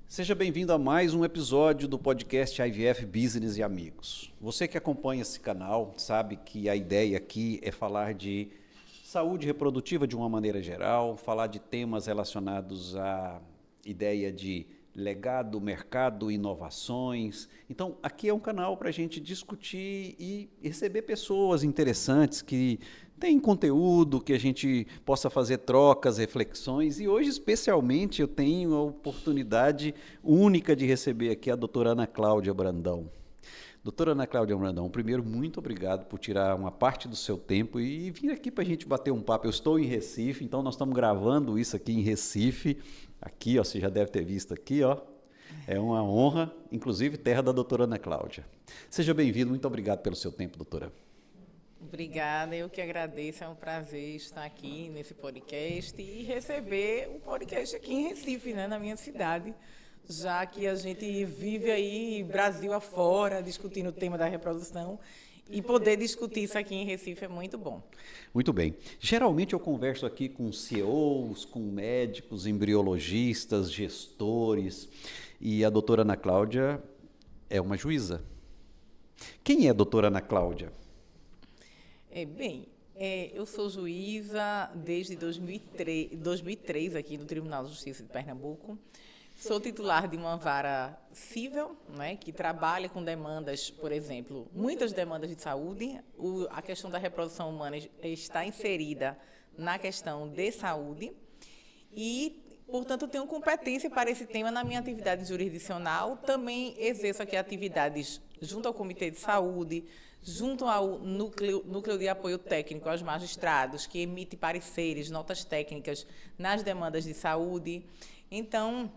Seja bem-vindo a mais um episódio do podcast IVF Business e Amigos. Você que acompanha esse canal sabe que a ideia aqui é falar de saúde reprodutiva de uma maneira geral, falar de temas relacionados à ideia de legado, mercado, inovações. Então, aqui é um canal para a gente discutir e receber pessoas interessantes que têm conteúdo, que a gente possa fazer trocas, reflexões. E hoje, especialmente, eu tenho a oportunidade única de receber aqui a doutora Ana Cláudia Brandão. Doutora Ana Cláudia Brandão, primeiro, muito obrigado por tirar uma parte do seu tempo e vir aqui para a gente bater um papo. Eu estou em Recife, então nós estamos gravando isso aqui em Recife. Aqui, ó, você já deve ter visto aqui, ó. É uma honra, inclusive terra da doutora Ana Cláudia. Seja bem-vindo, muito obrigado pelo seu tempo, doutora. Obrigada, eu que agradeço, é um prazer estar aqui nesse podcast e receber o podcast aqui em Recife, né, na minha cidade, já que a gente vive aí Brasil afora discutindo o tema da reprodução e poder discutir isso aqui em Recife é muito bom. Muito bem. Geralmente eu converso aqui com CEOs, com médicos, embriologistas, gestores, e a doutora Ana Cláudia é uma juíza. Quem é a doutora Ana Cláudia? Eu sou juíza desde 2003 aqui no Tribunal de Justiça de Pernambuco. Sou titular de uma vara civil, né, que trabalha com demandas, por exemplo, muitas demandas de saúde. A questão da reprodução humana está inserida na questão de saúde e, portanto, tenho competência para esse tema na minha atividade jurisdicional. Também exerço aqui atividades junto ao Comitê de Saúde, junto ao núcleo de apoio técnico aos magistrados, que emite pareceres, notas técnicas nas demandas de saúde. Então,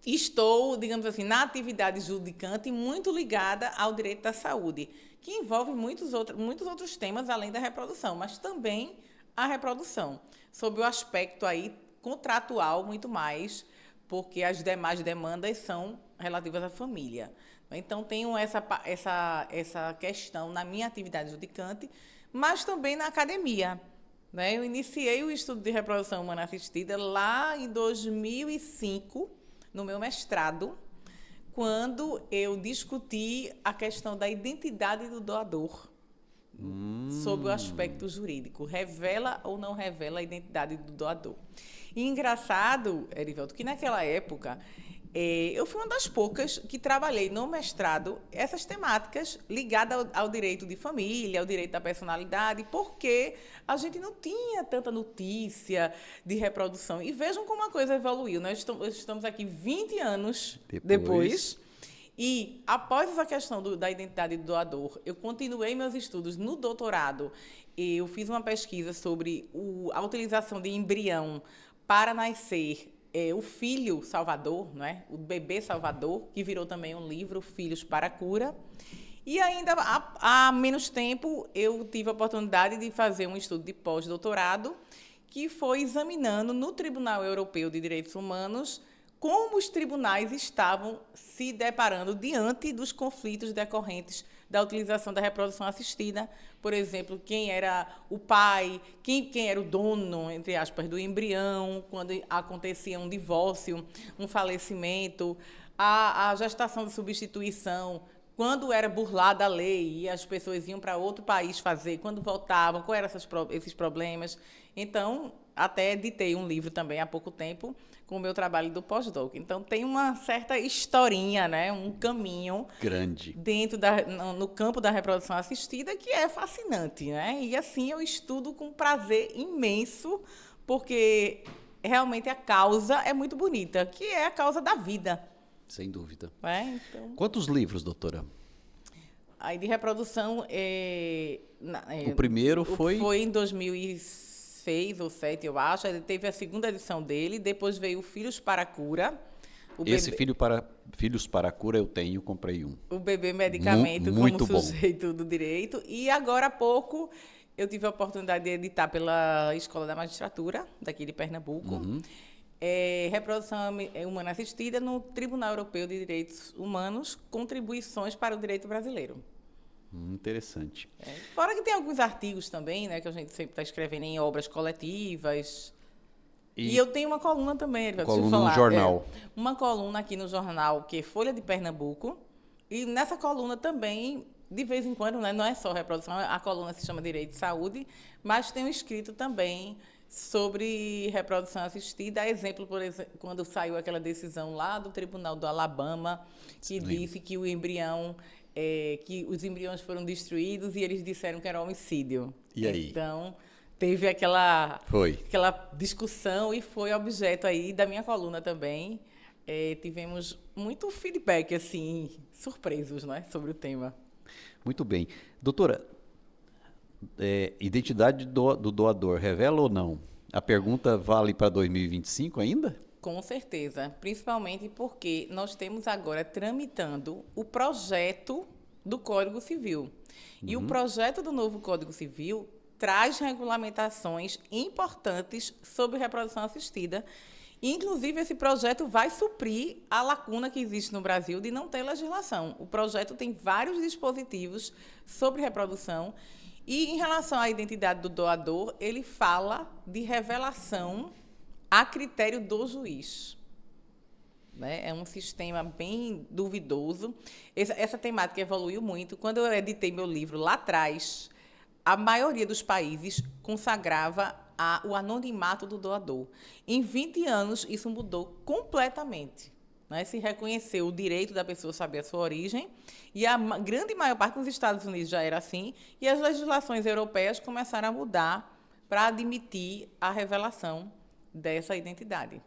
estou, digamos assim, na atividade judicante muito ligada ao direito da saúde, que envolve muitos outros temas além da reprodução, mas também a reprodução, sob o aspecto aí contratual muito mais, porque as demais demandas são relativas à família. Então, tenho essa questão na minha atividade judicante, mas também na academia, né? Eu iniciei o estudo de reprodução humana assistida lá em 2005, no meu mestrado, quando eu discuti a questão da identidade do doador, sob o aspecto jurídico. Revela ou não revela a identidade do doador. E engraçado, Erivelto, que naquela época eu fui uma das poucas que trabalhei no mestrado essas temáticas ligadas ao direito de família, ao direito da personalidade, porque a gente não tinha tanta notícia de reprodução. E vejam como a coisa evoluiu. Nós estamos aqui 20 anos depois. E, após essa questão da identidade do doador, eu continuei meus estudos no doutorado. Eu fiz uma pesquisa sobre a utilização de embrião para nascer o filho Salvador, né? O bebê Salvador, que virou também um livro, Filhos para a Cura. E ainda há menos tempo eu tive a oportunidade de fazer um estudo de pós-doutorado que foi examinando no Tribunal Europeu de Direitos Humanos como os tribunais estavam se deparando diante dos conflitos decorrentes da utilização da reprodução assistida. Por exemplo, quem era o pai, quem era o dono, entre aspas, do embrião, quando acontecia um divórcio, um falecimento, a gestação de substituição, quando era burlada a lei e as pessoas iam para outro país fazer, quando voltavam, quais eram esses problemas. Então, até editei um livro também há pouco tempo com o meu trabalho do pós-doc. Então, tem uma certa historinha, né? Um caminho grande dentro no campo da reprodução assistida que é fascinante, né? E assim eu estudo com prazer imenso, porque realmente a causa é muito bonita, que é a causa da vida. Sem dúvida. Então, quantos livros, doutora? Aí de reprodução... o primeiro foi... Foi em 2006 ou 2007, eu acho. Ele teve a segunda edição dele, depois veio o Filhos para a Cura. Filhos para a Cura eu tenho, comprei um. O bebê medicamento muito como sujeito do direito. E agora há pouco eu tive a oportunidade de editar pela Escola da Magistratura, daqui de Pernambuco. Reprodução humana assistida no Tribunal Europeu de Direitos Humanos, contribuições para o direito brasileiro. Interessante. Fora que tem alguns artigos também, né, que a gente sempre está escrevendo em obras coletivas. E eu tenho uma coluna também, Erivelto, deixa eu Coluna no falar. jornal. Uma coluna aqui no jornal, que é Folha de Pernambuco. E nessa coluna também, de vez em quando, né, não é só reprodução, a coluna se chama Direito de Saúde, mas tenho escrito também sobre reprodução assistida. A exemplo, por exemplo, quando saiu aquela decisão lá do Tribunal do Alabama, que disse que o embrião, que os embriões foram destruídos e eles disseram que era homicídio. E aí? Então, teve aquela Foi. discussão e foi objeto aí da minha coluna também. Tivemos muito feedback, assim, surpresos, né, sobre o tema. Muito bem. Doutora, identidade do doador, revela ou não? A pergunta vale para 2025 ainda? Com certeza, principalmente porque nós temos agora tramitando o projeto do Código Civil. E o projeto do novo Código Civil traz regulamentações importantes sobre reprodução assistida. Inclusive, esse projeto vai suprir a lacuna que existe no Brasil de não ter legislação. O projeto tem vários dispositivos sobre reprodução e, em relação à identidade do doador, ele fala de revelação a critério do juiz. Né? É um sistema bem duvidoso. Essa temática evoluiu muito. Quando eu editei meu livro lá atrás, a maioria dos países consagrava o anonimato do doador. Em 20 anos, isso mudou completamente. Né? Se reconheceu o direito da pessoa saber a sua origem, e a grande maior parte nos Estados Unidos já era assim, e as legislações europeias começaram a mudar para admitir a revelação dessa identidade.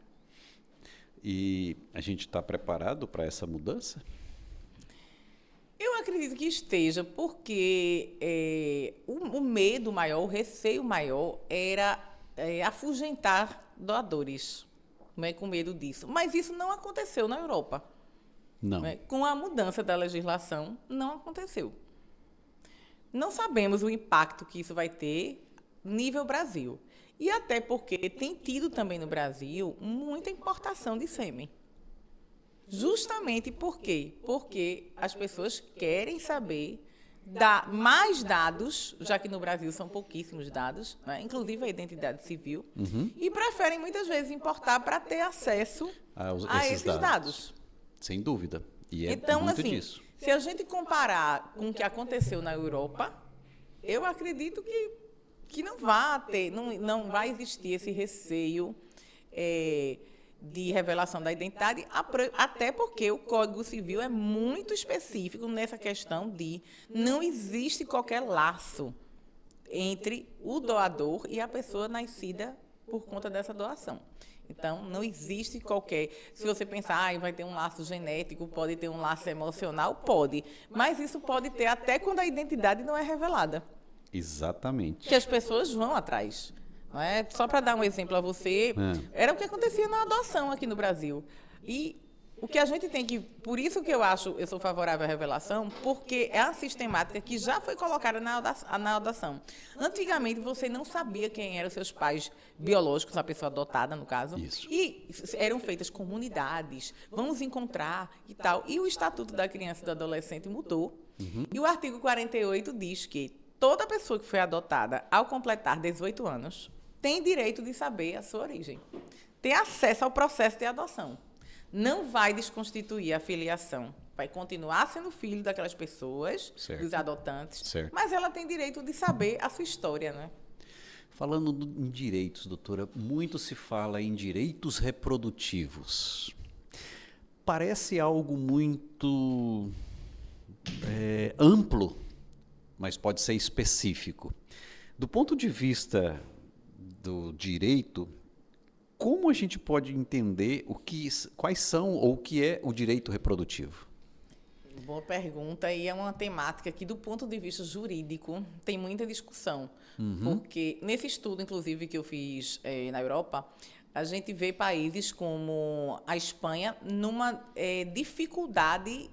E a gente está preparado para essa mudança? Eu acredito que esteja, porque o medo maior, o receio maior era afugentar doadores, né, com medo disso. Mas isso não aconteceu na Europa. Não. Né? Com a mudança da legislação, não aconteceu. Não sabemos o impacto que isso vai ter nível Brasil. E até porque tem tido também no Brasil muita importação de sêmen. Justamente por quê? Porque as pessoas querem saber mais dados, já que no Brasil são pouquíssimos dados, né? Inclusive a identidade civil, e preferem muitas vezes importar para ter acesso a esses dados. Sem dúvida. E é Então, muito assim, disso. se a gente comparar com o que aconteceu na Europa, eu acredito que não vai existir esse receio de revelação da identidade, até porque o Código Civil é muito específico nessa questão de não existe qualquer laço entre o doador e a pessoa nascida por conta dessa doação. Então, não existe qualquer... Se você pensar, vai ter um laço genético, pode ter um laço emocional, pode. Mas isso pode ter até quando a identidade não é revelada. Exatamente. Que as pessoas vão atrás. Não é? Só para dar um exemplo a você, era o que acontecia na adoção aqui no Brasil. E o que a gente tem que... Por isso que eu sou favorável à revelação, porque é a sistemática que já foi colocada na adoção. Antigamente, você não sabia quem eram seus pais biológicos, a pessoa adotada, no caso. Isso. E eram feitas comunidades, vamos encontrar e tal. E o Estatuto da Criança e do Adolescente mudou. E o artigo 48 diz que toda pessoa que foi adotada ao completar 18 anos tem direito de saber a sua origem, ter acesso ao processo de adoção. Não vai desconstituir a filiação, vai continuar sendo filho daquelas pessoas, certo, dos adotantes, certo, mas ela tem direito de saber a sua história, né? Falando em direitos, doutora, muito se fala em direitos reprodutivos. Parece algo muito amplo, mas pode ser específico. Do ponto de vista do direito, como a gente pode entender quais são ou o que é o direito reprodutivo? Boa pergunta, e é uma temática que, do ponto de vista jurídico, tem muita discussão. Porque nesse estudo, inclusive, que eu fiz na Europa, a gente vê países como a Espanha numa dificuldade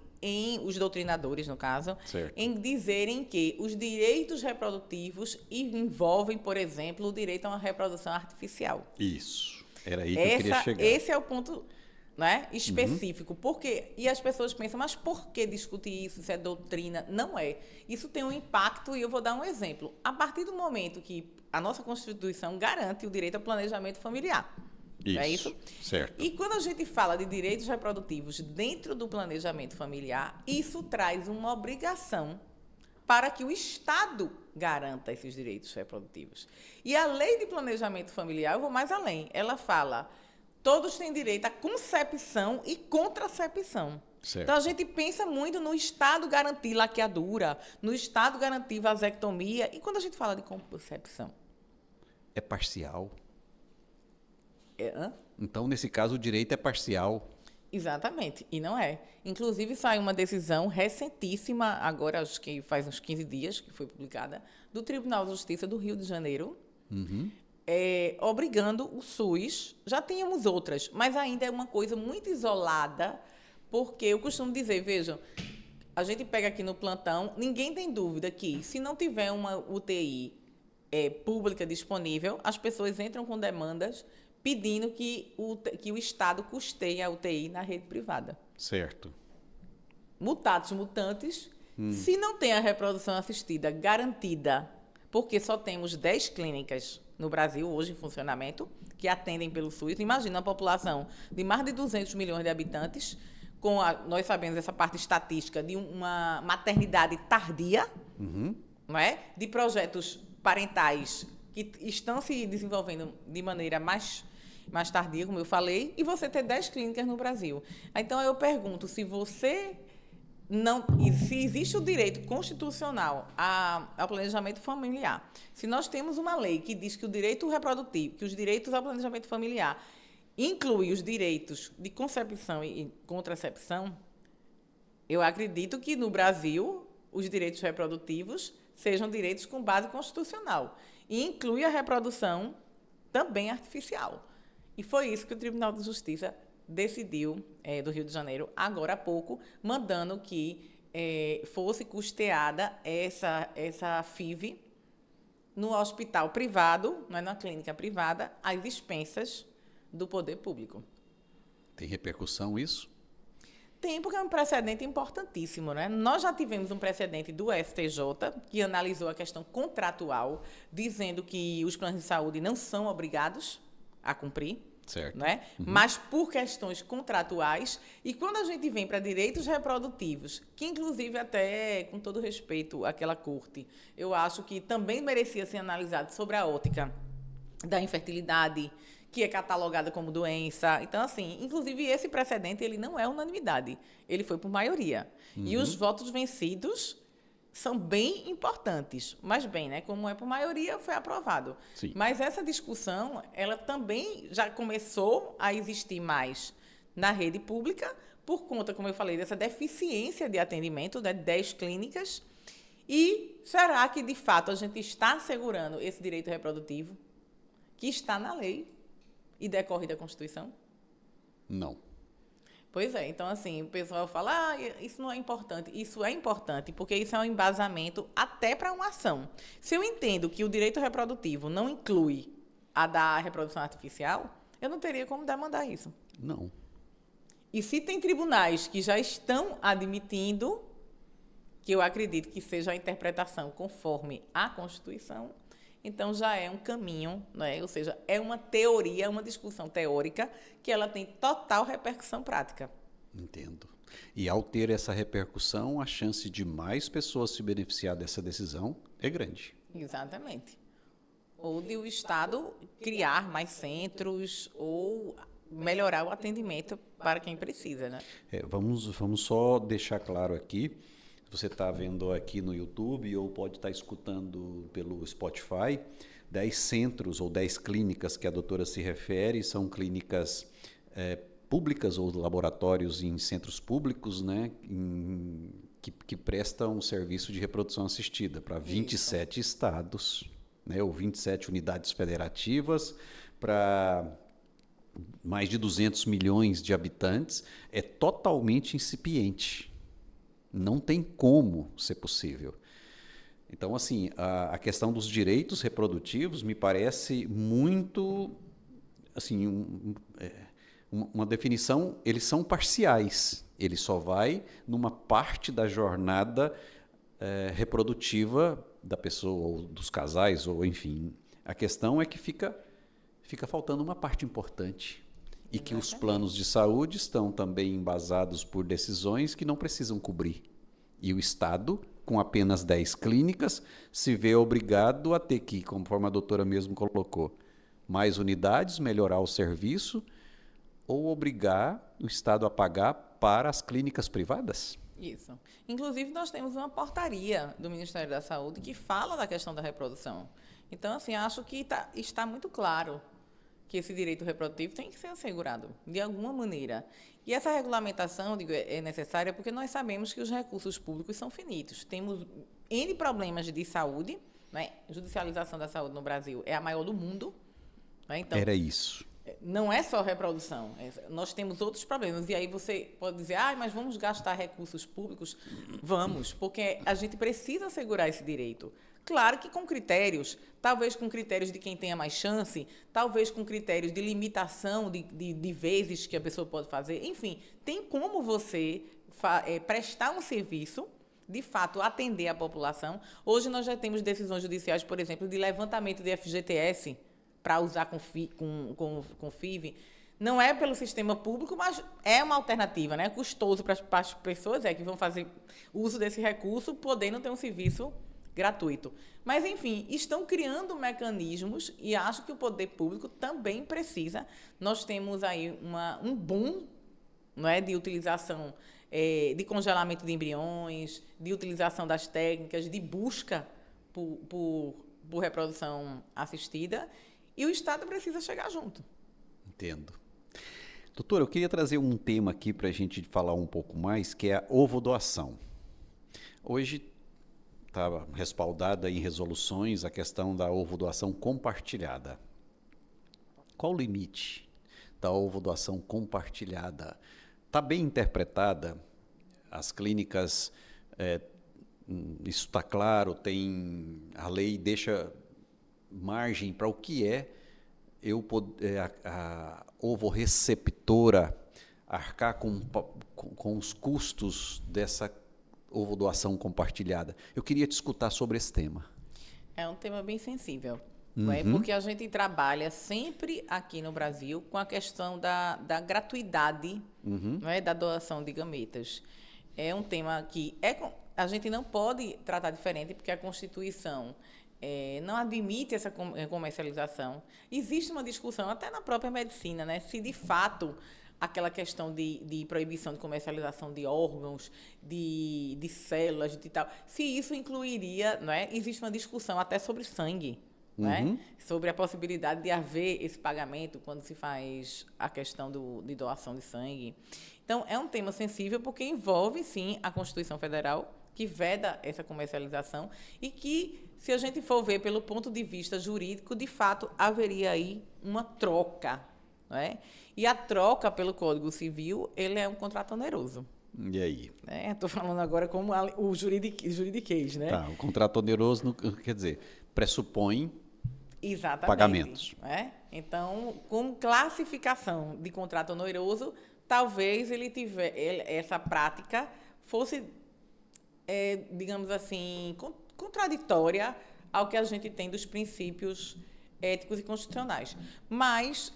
os doutrinadores, no caso, certo, em dizerem que os direitos reprodutivos envolvem, por exemplo, o direito a uma reprodução artificial. Isso, era aí que eu queria chegar. Esse é o ponto, né, específico. Porque, e as pessoas pensam, mas por que discutir isso? Isso é doutrina? Não é. Isso tem um impacto, e eu vou dar um exemplo. A partir do momento que a nossa Constituição garante o direito ao planejamento familiar, Não é isso? Certo. E quando a gente fala de direitos reprodutivos dentro do planejamento familiar, isso traz uma obrigação para que o Estado garanta esses direitos reprodutivos. E a lei de planejamento familiar, eu vou mais além, ela fala, todos têm direito à concepção e contracepção. Certo. Então, a gente pensa muito no Estado garantir laqueadura, no Estado garantir vasectomia, e quando a gente fala de concepção? É parcial. Hã? Então, nesse caso, o direito é parcial. Exatamente, e não é. Inclusive, saiu uma decisão recentíssima, agora acho que faz uns 15 dias, que foi publicada, do Tribunal de Justiça do Rio de Janeiro, obrigando o SUS. Já tínhamos outras, mas ainda é uma coisa muito isolada, porque eu costumo dizer, vejam, a gente pega aqui no plantão, ninguém tem dúvida que, se não tiver uma UTI pública disponível, as pessoas entram com demandas pedindo que o Estado custeie a UTI na rede privada. Certo. Mutatis mutandis, se não tem a reprodução assistida garantida, porque só temos 10 clínicas no Brasil hoje em funcionamento, que atendem pelo SUS. Imagina uma população de mais de 200 milhões de habitantes, nós sabemos essa parte estatística de uma maternidade tardia, não é? De projetos parentais que estão se desenvolvendo de maneira mais tardia, como eu falei, e você ter 10 clínicas no Brasil. Então, eu pergunto, se existe o direito constitucional ao planejamento familiar, se nós temos uma lei que diz que o direito reprodutivo, que os direitos ao planejamento familiar inclui os direitos de concepção e contracepção, eu acredito que no Brasil os direitos reprodutivos sejam direitos com base constitucional e inclui a reprodução também artificial. E foi isso que o Tribunal de Justiça decidiu, do Rio de Janeiro, agora há pouco, mandando que fosse custeada essa FIV no hospital privado, não é, na clínica privada, às expensas do poder público. Tem repercussão isso? Tem, porque é um precedente importantíssimo, né? Nós já tivemos um precedente do STJ, que analisou a questão contratual, dizendo que os planos de saúde não são obrigados a cumprir, certo, né? Mas por questões contratuais. E quando a gente vem para direitos reprodutivos, que inclusive até, com todo respeito àquela corte, eu acho que também merecia ser analisado sobre a ótica da infertilidade, que é catalogada como doença. Então, assim, inclusive esse precedente, ele não é unanimidade, ele foi por maioria. E os votos vencidos são bem importantes, mas bem, né, como é por maioria, foi aprovado. Sim. Mas essa discussão, ela também já começou a existir mais na rede pública, por conta, como eu falei, dessa deficiência de atendimento, né, 10 clínicas. E será que, de fato, a gente está assegurando esse direito reprodutivo, que está na lei e decorre da Constituição? Não. Pois é, então assim, o pessoal fala, isso não é importante. Isso é importante, porque isso é um embasamento até para uma ação. Se eu entendo que o direito reprodutivo não inclui a da reprodução artificial, eu não teria como demandar isso. Não. E se tem tribunais que já estão admitindo, que eu acredito que seja a interpretação conforme a Constituição, então já é um caminho, né? Ou seja, é uma teoria, uma discussão teórica que ela tem total repercussão prática. Entendo. E ao ter essa repercussão, a chance de mais pessoas se beneficiar dessa decisão é grande. Exatamente. Ou de o Estado criar mais centros ou melhorar o atendimento para quem precisa, né? Vamos só deixar claro aqui. Você está vendo aqui no YouTube ou pode estar escutando pelo Spotify, 10 centros ou 10 clínicas que a doutora se refere, são clínicas públicas ou laboratórios em centros públicos, né, que prestam serviço de reprodução assistida para 27 estados, né, ou 27 unidades federativas, para mais de 200 milhões de habitantes, é totalmente incipiente. Não tem como ser possível. Então, assim, a questão dos direitos reprodutivos me parece muito, assim, uma definição, eles são parciais. Ele só vai numa parte da jornada reprodutiva da pessoa, ou dos casais, ou enfim. A questão é que fica fica faltando uma parte importante. E que os Exatamente. planos de saúde estão também embasados por decisões que não precisam cobrir. E o Estado, com apenas 10 clínicas, se vê obrigado a ter que, conforme a doutora mesmo colocou, mais unidades, melhorar o serviço, ou obrigar o Estado a pagar para as clínicas privadas? Isso. Inclusive, nós temos uma portaria do Ministério da Saúde que fala da questão da reprodução. Então, assim, acho que está muito claro que esse direito reprodutivo tem que ser assegurado, de alguma maneira. E essa regulamentação, digo, é necessária porque nós sabemos que os recursos públicos são finitos. Temos N problemas de saúde, né? Judicialização da saúde no Brasil é a maior do mundo. Né? Então, Era isso. não é só reprodução, nós temos outros problemas. E aí você pode dizer, mas vamos gastar recursos públicos? Vamos, porque a gente precisa assegurar esse direito. Claro que com critérios, talvez com critérios de quem tenha mais chance, talvez com critérios de limitação de vezes que a pessoa pode fazer. Enfim, tem como você prestar um serviço, de fato, atender a população. Hoje nós já temos decisões judiciais, por exemplo, de levantamento de FGTS, para usar com FIV, não é pelo sistema público, mas é uma alternativa, né? Custoso para as pessoas que vão fazer uso desse recurso, podendo ter um serviço gratuito. Mas, enfim, estão criando mecanismos e acho que o poder público também precisa. Nós temos aí um boom, não é, de utilização, de congelamento de embriões, de utilização das técnicas, de busca por reprodução assistida. E o Estado precisa chegar junto. Entendo. Doutora, eu queria trazer um tema aqui para a gente falar um pouco mais, que é a ovodoação. Hoje está respaldada em resoluções a questão da ovodoação compartilhada. Qual o limite da ovodoação compartilhada? Está bem interpretada? As clínicas, isso está claro, a lei deixa margem para o que a ovoreceptora arcar com os custos dessa ovodoação compartilhada. Eu queria te escutar sobre esse tema. É um tema bem sensível, não é? Porque a gente trabalha sempre aqui no Brasil com a questão da gratuidade, não é? Da doação de gametas. É um tema que a gente não pode tratar diferente, porque a Constituição não admite essa comercialização. Existe uma discussão, até na própria medicina, né? Se de fato aquela questão de proibição de comercialização de órgãos, de células, de tal, se isso incluiria, não é? Existe uma discussão até sobre sangue, não é? Sobre a possibilidade de haver esse pagamento quando se faz a questão de doação de sangue. Então, é um tema sensível porque envolve, sim, a Constituição Federal, que veda essa comercialização e que, se a gente for ver pelo ponto de vista jurídico, de fato, haveria aí uma troca, não é? E a troca pelo Código Civil, ele é um contrato oneroso. E aí? Estou falando agora como o juridiquês, né? Tá, o contrato oneroso, quer dizer, pressupõe Exatamente, pagamentos. Né? Então, com classificação de contrato oneroso, talvez essa prática fosse, digamos assim, contraditória ao que a gente tem dos princípios éticos e constitucionais. Mas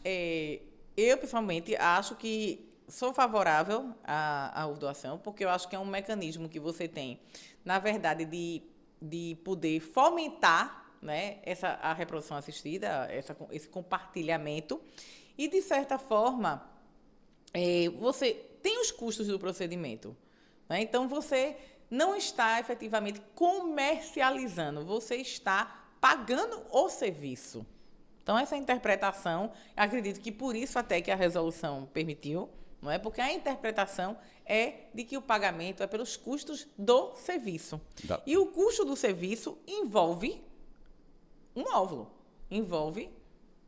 eu, pessoalmente, acho que sou favorável à ovodoação, porque eu acho que é um mecanismo que você tem, na verdade, de poder fomentar, né, a reprodução assistida, esse compartilhamento, e, de certa forma, você tem os custos do procedimento. Né? Então, você não está efetivamente comercializando, você está pagando o serviço. Então, essa interpretação, acredito que por isso até que a resolução permitiu, não é? Porque a interpretação é de que o pagamento é pelos custos do serviço. E o custo do serviço envolve um óvulo, envolve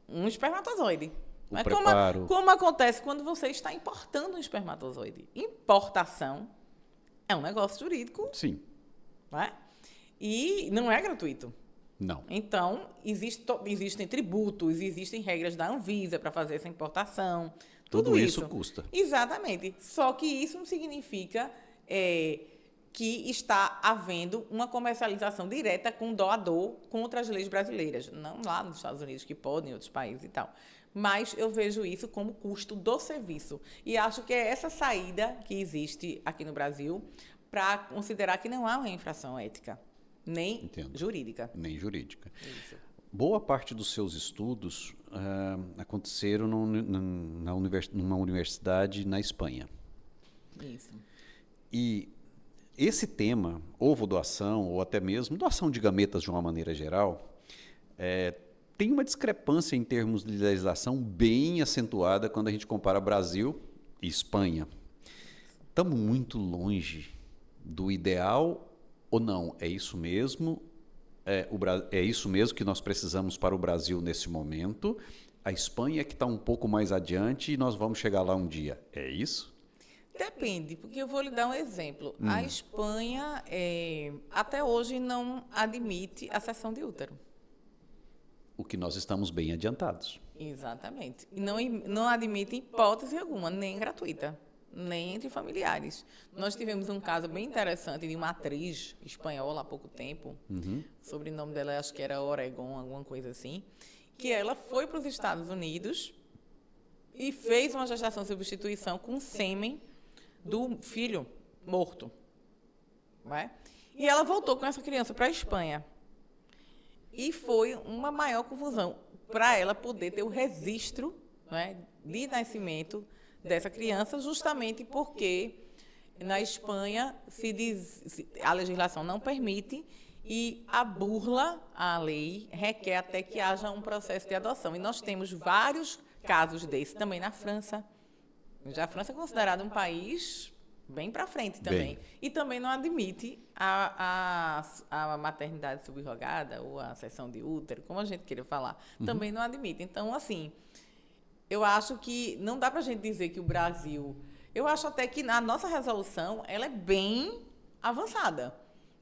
um espermatozoide. O preparo. Como acontece quando você está importando um espermatozoide. Importação é um negócio jurídico. Sim. Não é? E não é gratuito. Não. Então, existem tributos, existem regras da Anvisa para fazer essa importação. Tudo isso custa. Exatamente. Só que isso não significa que está havendo uma comercialização direta com doador contra as leis brasileiras. Não lá nos Estados Unidos, que podem, em outros países e tal. Mas eu vejo isso como custo do serviço. E acho que é essa saída que existe aqui no Brasil para considerar que não há uma infração ética, nem jurídica. Nem jurídica. Isso. Boa parte dos seus estudos aconteceram numa universidade na Espanha. Isso. E esse tema, ovo-doação, ou até mesmo doação de gametas de uma maneira geral, tem uma discrepância em termos de legislação bem acentuada quando a gente compara Brasil e Espanha. Estamos muito longe do ideal ou não? É isso mesmo? É isso mesmo que nós precisamos para o Brasil nesse momento? A Espanha que está um pouco mais adiante e nós vamos chegar lá um dia. É isso? Depende, porque eu vou lhe dar um exemplo. A Espanha, até hoje, não admite a cessão de útero. O que nós estamos bem adiantados. Exatamente. E não admite hipótese alguma, nem gratuita, nem entre familiares. Nós tivemos um caso bem interessante de uma atriz espanhola há pouco tempo, o sobrenome dela acho que era Oregon, alguma coisa assim, que ela foi para os Estados Unidos e fez uma gestação de substituição com sêmen do filho morto. Não é? E ela voltou com essa criança para a Espanha. E foi uma maior confusão para ela poder ter o registro, né, de nascimento dessa criança, justamente porque na Espanha a legislação não permite e a burla à lei requer até que haja um processo de adoção. E nós temos vários casos desses também na França. Já a França é considerada um país bem para frente também. E também não admite a maternidade subrogada ou a cessão de útero, como a gente queria falar. Também não admite. Então, assim, eu acho que não dá para a gente dizer que o Brasil... Eu acho até que a nossa resolução ela é bem avançada.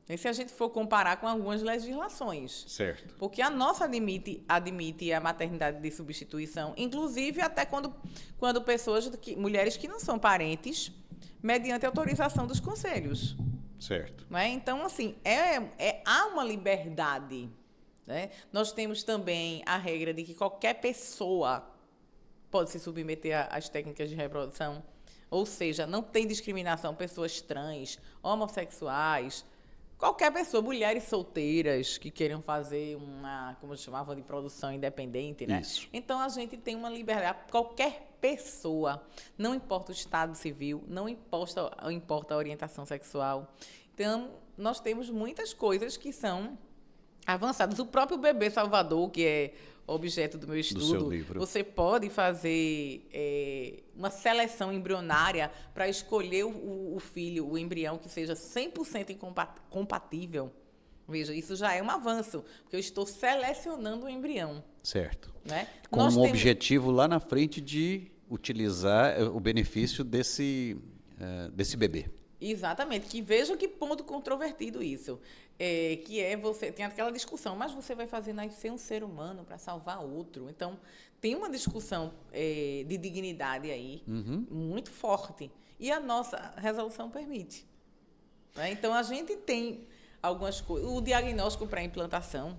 E se a gente for comparar com algumas legislações. Certo. Porque a nossa admite a maternidade de substituição, inclusive até quando pessoas, mulheres que não são parentes, mediante autorização dos conselhos. Certo. Né? Então, assim, há uma liberdade. Né? Nós temos também a regra de que qualquer pessoa pode se submeter às técnicas de reprodução. Ou seja, não tem discriminação, pessoas trans, homossexuais, qualquer pessoa, mulheres solteiras que queiram fazer como chamavam de produção independente, né? Isso. Então, a gente tem uma liberdade. Qualquer pessoa, não importa o estado civil, não importa a orientação sexual. Então, nós temos muitas coisas que são avançadas. O próprio bebê Salvador, que é objeto do meu estudo, do seu livro. Você pode fazer uma seleção embrionária para escolher o filho, o embrião que seja 100% compatível. Veja, isso já é um avanço, porque eu estou selecionando o embrião. Certo. Né? Com um objetivo lá na frente de utilizar o benefício desse bebê. Exatamente, que veja que ponto controvertido isso. Você tem aquela discussão, mas você vai fazer nascer um ser humano para salvar outro. Então, tem uma discussão de dignidade aí muito forte. E a nossa resolução permite. Né? Então, a gente tem algumas coisas. O diagnóstico para implantação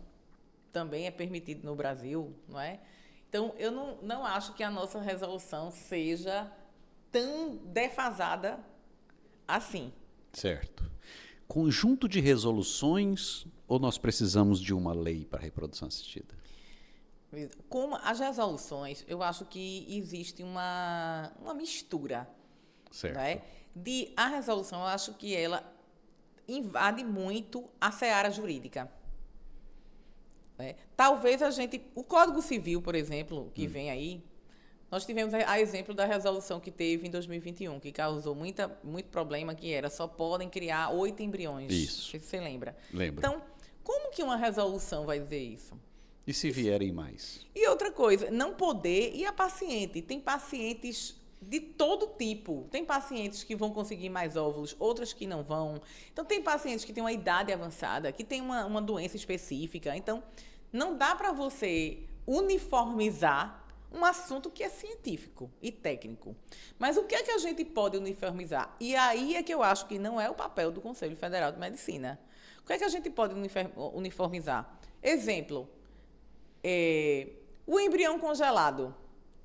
também é permitido no Brasil, não é? Então, eu não acho que a nossa resolução seja tão defasada assim. Certo. Conjunto de resoluções ou nós precisamos de uma lei para a reprodução assistida? Como as resoluções, eu acho que existe uma mistura. Certo. Né? A resolução, eu acho que ela invade muito a seara jurídica. Né? Talvez o Código Civil, por exemplo, que vem aí, nós tivemos a exemplo da resolução que teve em 2021, que causou muito problema, que era só podem criar 8 embriões. Isso. Não sei se você lembra. Lembro. Então, como que uma resolução vai dizer isso? E se vierem mais? E outra coisa, não poder e a paciente. Tem pacientes de todo tipo. Tem pacientes que vão conseguir mais óvulos, outras que não vão. Então, tem pacientes que têm uma idade avançada, que têm uma doença específica. Então, não dá para você uniformizar um assunto que é científico e técnico. Mas o que é que a gente pode uniformizar? E aí é que eu acho que não é o papel do Conselho Federal de Medicina. O que é que a gente pode uniformizar? Exemplo, o embrião congelado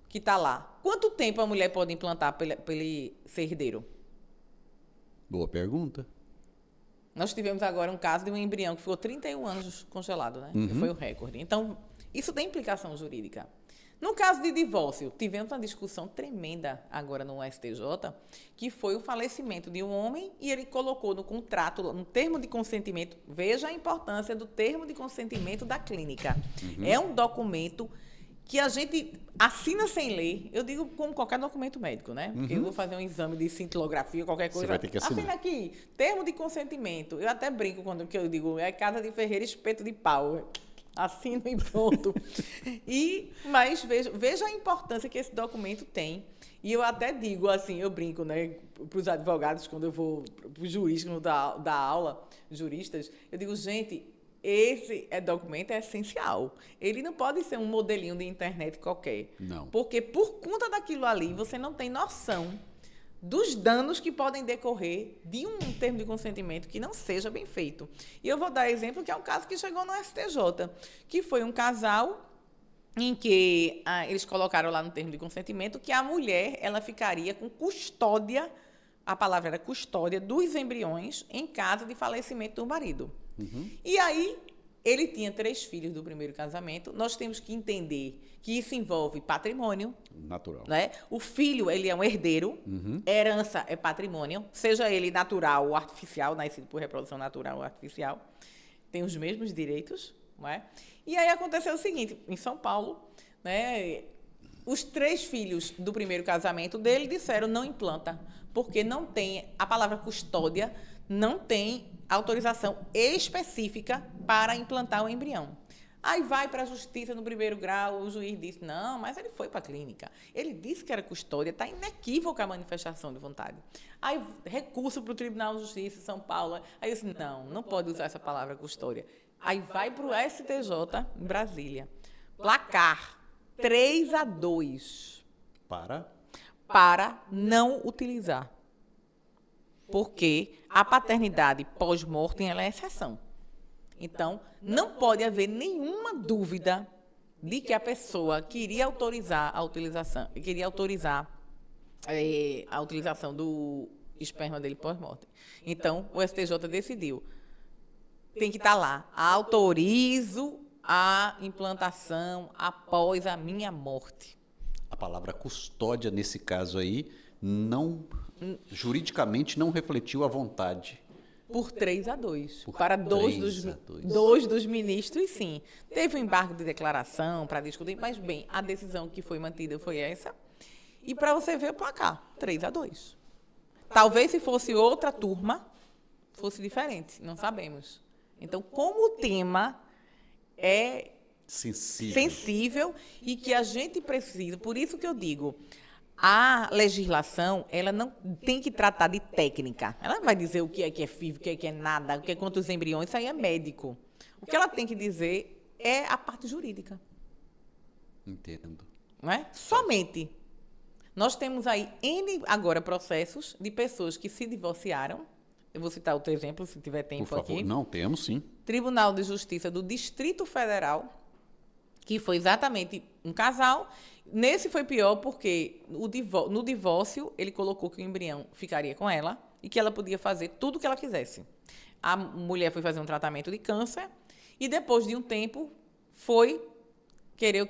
que está lá. Quanto tempo a mulher pode implantar para ele ser herdeiro? Boa pergunta. Nós tivemos agora um caso de um embrião que ficou 31 anos congelado, né? Que foi o recorde. Então, isso tem implicação jurídica. No caso de divórcio, tivemos uma discussão tremenda agora no STJ, que foi o falecimento de um homem e ele colocou no contrato, no termo de consentimento, veja a importância do termo de consentimento da clínica. É um documento que a gente assina sem ler, eu digo como qualquer documento médico, né? Porque eu vou fazer um exame de cintilografia, qualquer coisa. Você vai ter que assinar. Assina aqui, termo de consentimento. Eu até brinco quando que eu digo, é casa de ferreira, espeto de pau. Assino e pronto. Mas veja a importância que esse documento tem. E eu até digo, assim, eu brinco, né, para os advogados, quando eu vou para os juristas, quando da aula, juristas, eu digo, gente, esse documento é essencial. Ele não pode ser um modelinho de internet qualquer. Não. Porque por conta daquilo ali, você não tem noção dos danos que podem decorrer de um termo de consentimento que não seja bem feito. E eu vou dar exemplo que é um caso que chegou no STJ, que foi um casal em que eles colocaram lá no termo de consentimento que a mulher ela ficaria com custódia, a palavra era custódia, dos embriões em caso de falecimento do marido. E aí, ele tinha 3 filhos do primeiro casamento. Nós temos que entender que isso envolve patrimônio. Natural. Né? O filho, ele é um herdeiro. Herança é patrimônio, seja ele natural ou artificial, nascido por reprodução natural ou artificial. Tem os mesmos direitos. Não é? E aí aconteceu o seguinte, em São Paulo, né, os 3 filhos do primeiro casamento dele disseram não implanta, porque não tem, a palavra custódia não tem autorização específica para implantar o embrião. Aí vai para a justiça no primeiro grau, o juiz disse, não, mas ele foi para a clínica. Ele disse que era custódia, está inequívoca a manifestação de vontade. Aí recurso para o Tribunal de Justiça de São Paulo. Aí eu disse, não pode usar essa palavra custódia. Aí vai para o STJ em Brasília. Placar 3-2. Para não utilizar. Porque a paternidade pós-mortem ela é exceção. Então, não pode haver nenhuma dúvida de que a pessoa queria autorizar a utilização do esperma dele pós-mortem. Então, o STJ decidiu. Tem que estar lá. Autorizo a implantação após a minha morte. A palavra custódia, nesse caso aí, juridicamente não refletiu a vontade. Por 3-2. Para dois dos ministros, sim. Teve um embargo de declaração para discutir, mas, bem, a decisão que foi mantida foi essa. E para você ver o placar, 3-2. Talvez se fosse outra turma, fosse diferente, não sabemos. Então, como o tema é sensível e que a gente precisa, por isso que eu digo, a legislação, ela não tem que tratar de técnica. Ela não vai dizer o que é FIV, o que é nada, o que é quantos embriões, isso aí é médico. O que ela tem que dizer é a parte jurídica. Entendo. Não é? Somente. Nós temos aí agora processos de pessoas que se divorciaram. Eu vou citar outro exemplo, se tiver tempo Por favor. aqui. Não, temos sim. Tribunal de Justiça do Distrito Federal, que foi exatamente um casal. Nesse foi pior porque no divórcio ele colocou que o embrião ficaria com ela e que ela podia fazer tudo o que ela quisesse. A mulher foi fazer um tratamento de câncer e depois de um tempo foi querer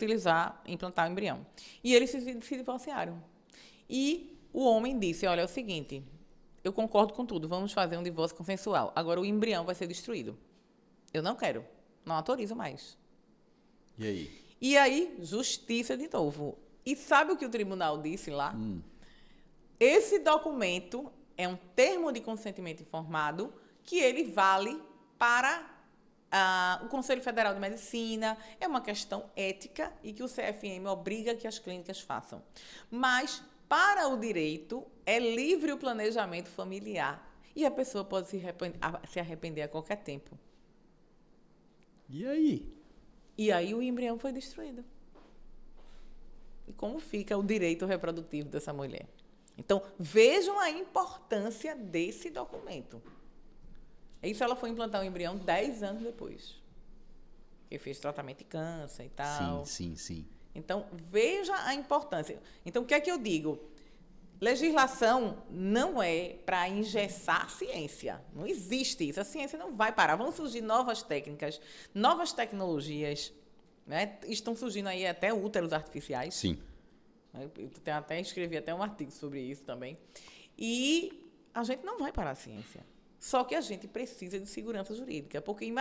implantar o embrião. E eles se divorciaram. E o homem disse, olha, é o seguinte, eu concordo com tudo, vamos fazer um divórcio consensual. Agora o embrião vai ser destruído. Eu não quero, não autorizo mais. E aí? E aí, justiça de novo. E sabe o que o tribunal disse lá? Esse documento é um termo de consentimento informado que ele vale para o Conselho Federal de Medicina, é uma questão ética e que o CFM obriga que as clínicas façam. Mas, para o direito, é livre o planejamento familiar e a pessoa pode se arrepender a qualquer tempo. E aí? E aí o embrião foi destruído. e como fica o direito reprodutivo dessa mulher. Então, vejam a importância desse documento. Isso ela foi implantar o embrião 10 anos depois. Que fez tratamento de câncer e tal. Sim. Então, veja a importância. Então, o que é que eu digo? Legislação não é para engessar a ciência. Não existe isso. A ciência não vai parar. Vão surgir novas técnicas, novas tecnologias. Né? Estão surgindo aí até úteros artificiais. Sim. Eu até escrevi até um artigo sobre isso também. E a gente não vai parar a ciência. Só que a gente precisa de segurança jurídica, porque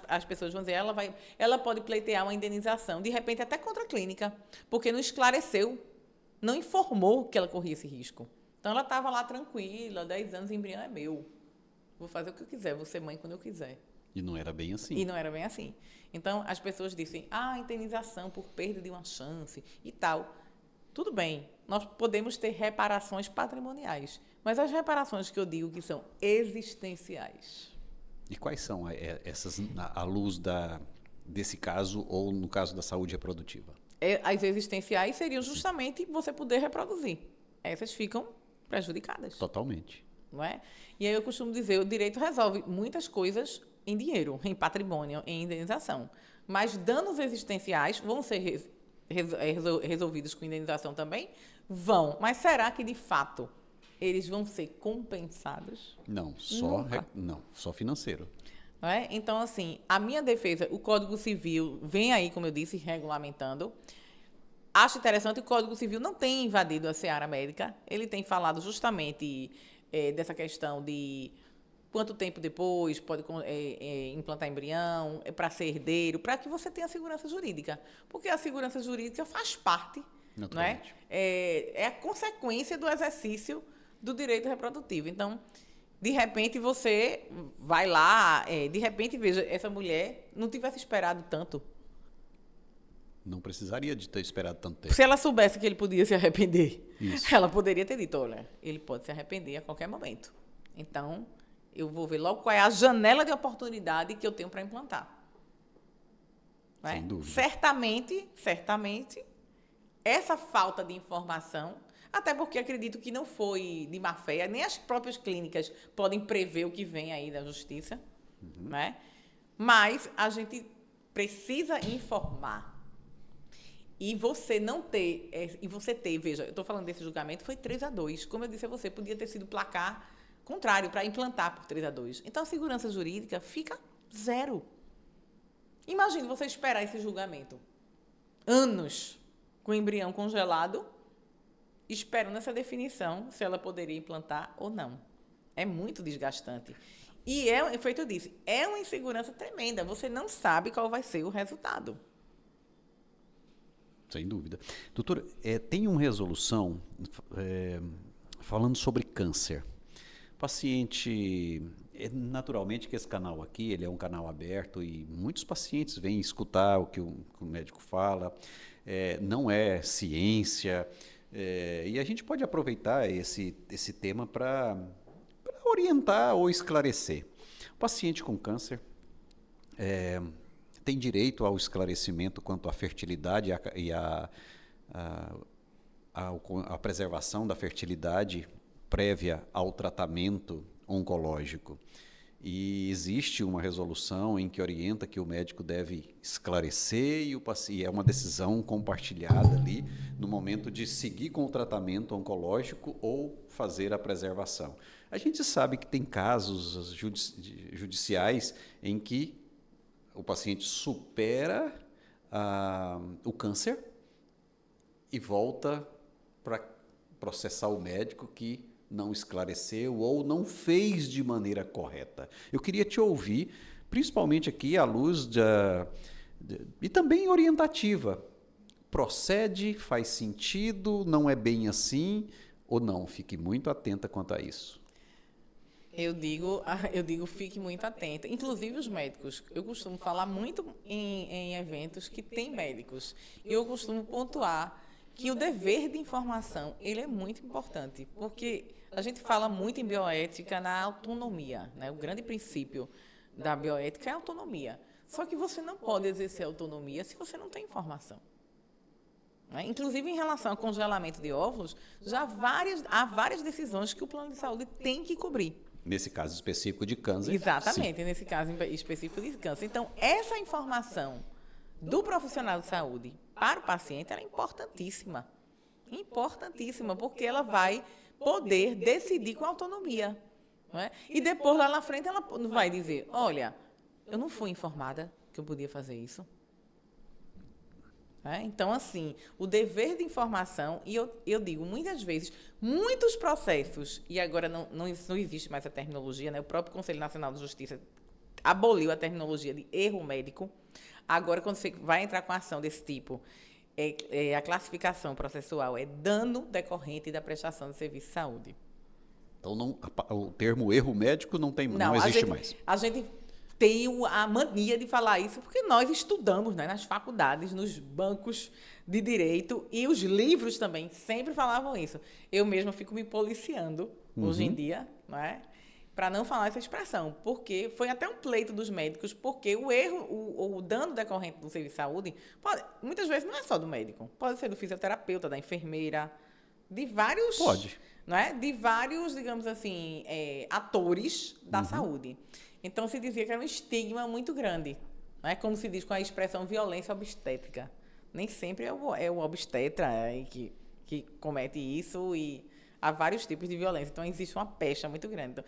as pessoas vão dizer, ela pode pleitear uma indenização, de repente até contra a clínica, porque não esclareceu, não informou que ela corria esse risco. Então, ela estava lá tranquila, 10 anos, o embrião é meu. Vou fazer o que eu quiser, vou ser mãe quando eu quiser. E não era bem assim. E não era bem assim. Então, as pessoas dizem, indenização por perda de uma chance e tal. Tudo bem, nós podemos ter reparações patrimoniais, mas as reparações que eu digo que são existenciais. E quais são essas, à luz desse caso ou no caso da saúde reprodutiva? As existenciais seriam justamente você poder reproduzir. Essas ficam prejudicadas. Totalmente. Não é? E aí eu costumo dizer, o direito resolve muitas coisas em dinheiro, em patrimônio, em indenização. Mas danos existenciais vão ser resolvidos com indenização também? Vão. Mas será que, de fato, eles vão ser compensados? Não, só financeiro. Não é? Então, assim, a minha defesa, o Código Civil vem aí, como eu disse, regulamentando. Acho interessante, o Código Civil não tem invadido a seara médica. Ele tem falado justamente dessa questão de quanto tempo depois pode implantar embrião, para ser herdeiro, para que você tenha segurança jurídica. Porque a segurança jurídica faz parte, não é? É a consequência do exercício do direito reprodutivo. Então, de repente, você vai lá, de repente, veja, essa mulher não tivesse esperado tanto. Não precisaria de ter esperado tanto tempo. Se ela soubesse que ele podia se arrepender, Isso. ela poderia ter dito, olha, ele pode se arrepender a qualquer momento. Então, eu vou ver logo qual é a janela de oportunidade que eu tenho para implantar. Não é? Sem dúvida. Certamente, essa falta de informação, até porque acredito que não foi de má fé, nem as próprias clínicas podem prever o que vem aí da justiça, né? Mas a gente precisa informar. E você não ter, veja, eu estou falando desse julgamento, foi 3-2. Como eu disse a você, podia ter sido placar contrário, para implantar por 3-2. Então, a segurança jurídica fica 0. Imagine você esperar esse julgamento. Anos com o embrião congelado, esperando essa definição, se ela poderia implantar ou não. É muito desgastante. E feito eu disse, é uma insegurança tremenda. Você não sabe qual vai ser o resultado. Sem dúvida. Doutor, tem uma resolução falando sobre câncer. Paciente, naturalmente que esse canal aqui, ele é um canal aberto e muitos pacientes vêm escutar o que o médico fala, não é ciência, e a gente pode aproveitar esse tema para orientar ou esclarecer. O paciente com câncer tem direito ao esclarecimento quanto à fertilidade e à preservação da fertilidade prévia ao tratamento oncológico. E existe uma resolução em que orienta que o médico deve esclarecer e é uma decisão compartilhada ali no momento de seguir com o tratamento oncológico ou fazer a preservação. A gente sabe que tem casos judiciais em que o paciente supera o câncer e volta para processar o médico que não esclareceu ou não fez de maneira correta. Eu queria te ouvir, principalmente aqui à luz e também orientativa. Procede, faz sentido, não é bem assim ou não? Fique muito atenta quanto a isso. Eu digo, fique muito atenta. Inclusive os médicos. Eu costumo falar muito em eventos que tem médicos. E eu costumo pontuar que o dever de informação, ele é muito importante, porque a gente fala muito em bioética na autonomia, né? O grande princípio da bioética é a autonomia. Só que você não pode exercer autonomia se você não tem informação. Né? Inclusive, em relação ao congelamento de óvulos, há várias decisões que o plano de saúde tem que cobrir. Nesse caso específico de câncer. Exatamente, nesse caso específico de câncer. Então, essa informação do profissional de saúde para o paciente ela é importantíssima. Importantíssima, porque ela vai poder decidir com autonomia. Não é? E depois, lá na frente, ela vai dizer, olha, eu não fui informada que eu podia fazer isso. Então, assim, o dever de informação, e eu digo, muitas vezes, muitos processos, e agora não existe mais a terminologia, né? O próprio Conselho Nacional de Justiça aboliu a terminologia de erro médico. Agora, quando você vai entrar com ação desse tipo, a classificação processual é dano decorrente da prestação de serviço de saúde. Então, o termo erro médico não existe mais. A gente tem a mania de falar isso porque nós estudamos, né, nas faculdades, nos bancos de direito, e os livros também sempre falavam isso. Eu mesma fico me policiando hoje em dia, né, para não falar essa expressão, porque foi até um pleito dos médicos, porque o dano decorrente do serviço de saúde, muitas vezes não é só do médico, pode ser do fisioterapeuta, da enfermeira, de vários... Pode. Não é? De vários, digamos assim, atores da saúde. Então, se dizia que era um estigma muito grande. Não é? Como se diz com a expressão violência obstétrica. Nem sempre é o obstetra que comete isso, e há vários tipos de violência. Então, existe uma pecha muito grande. Então,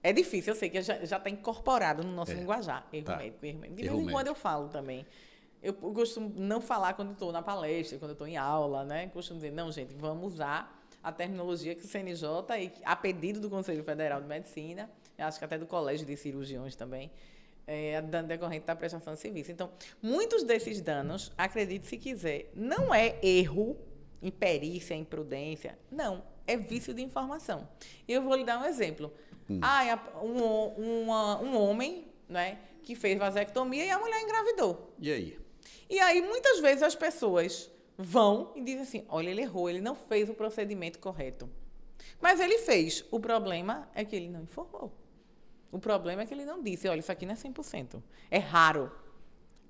é difícil, eu sei que já está incorporado no nosso linguajar. Erro médico. De vez em quando eu falo também. Eu costumo não falar quando estou na palestra, quando estou em aula, né? Costumo dizer, não, gente, vamos usar a terminologia que o CNJ, a pedido do Conselho Federal de Medicina, acho que até do Colégio de Cirurgiões também, dano decorrente da prestação de serviço. Então, muitos desses danos, acredite se quiser, não é erro, imperícia, imprudência, não, é vício de informação. E eu vou lhe dar um exemplo. Um homem, né, que fez vasectomia e a mulher engravidou. E aí? E aí, muitas vezes, as pessoas vão e dizem assim, olha, ele errou, ele não fez o procedimento correto. Mas ele fez. O problema é que ele não informou. O problema é que ele não disse, olha, isso aqui não é 100%. É raro.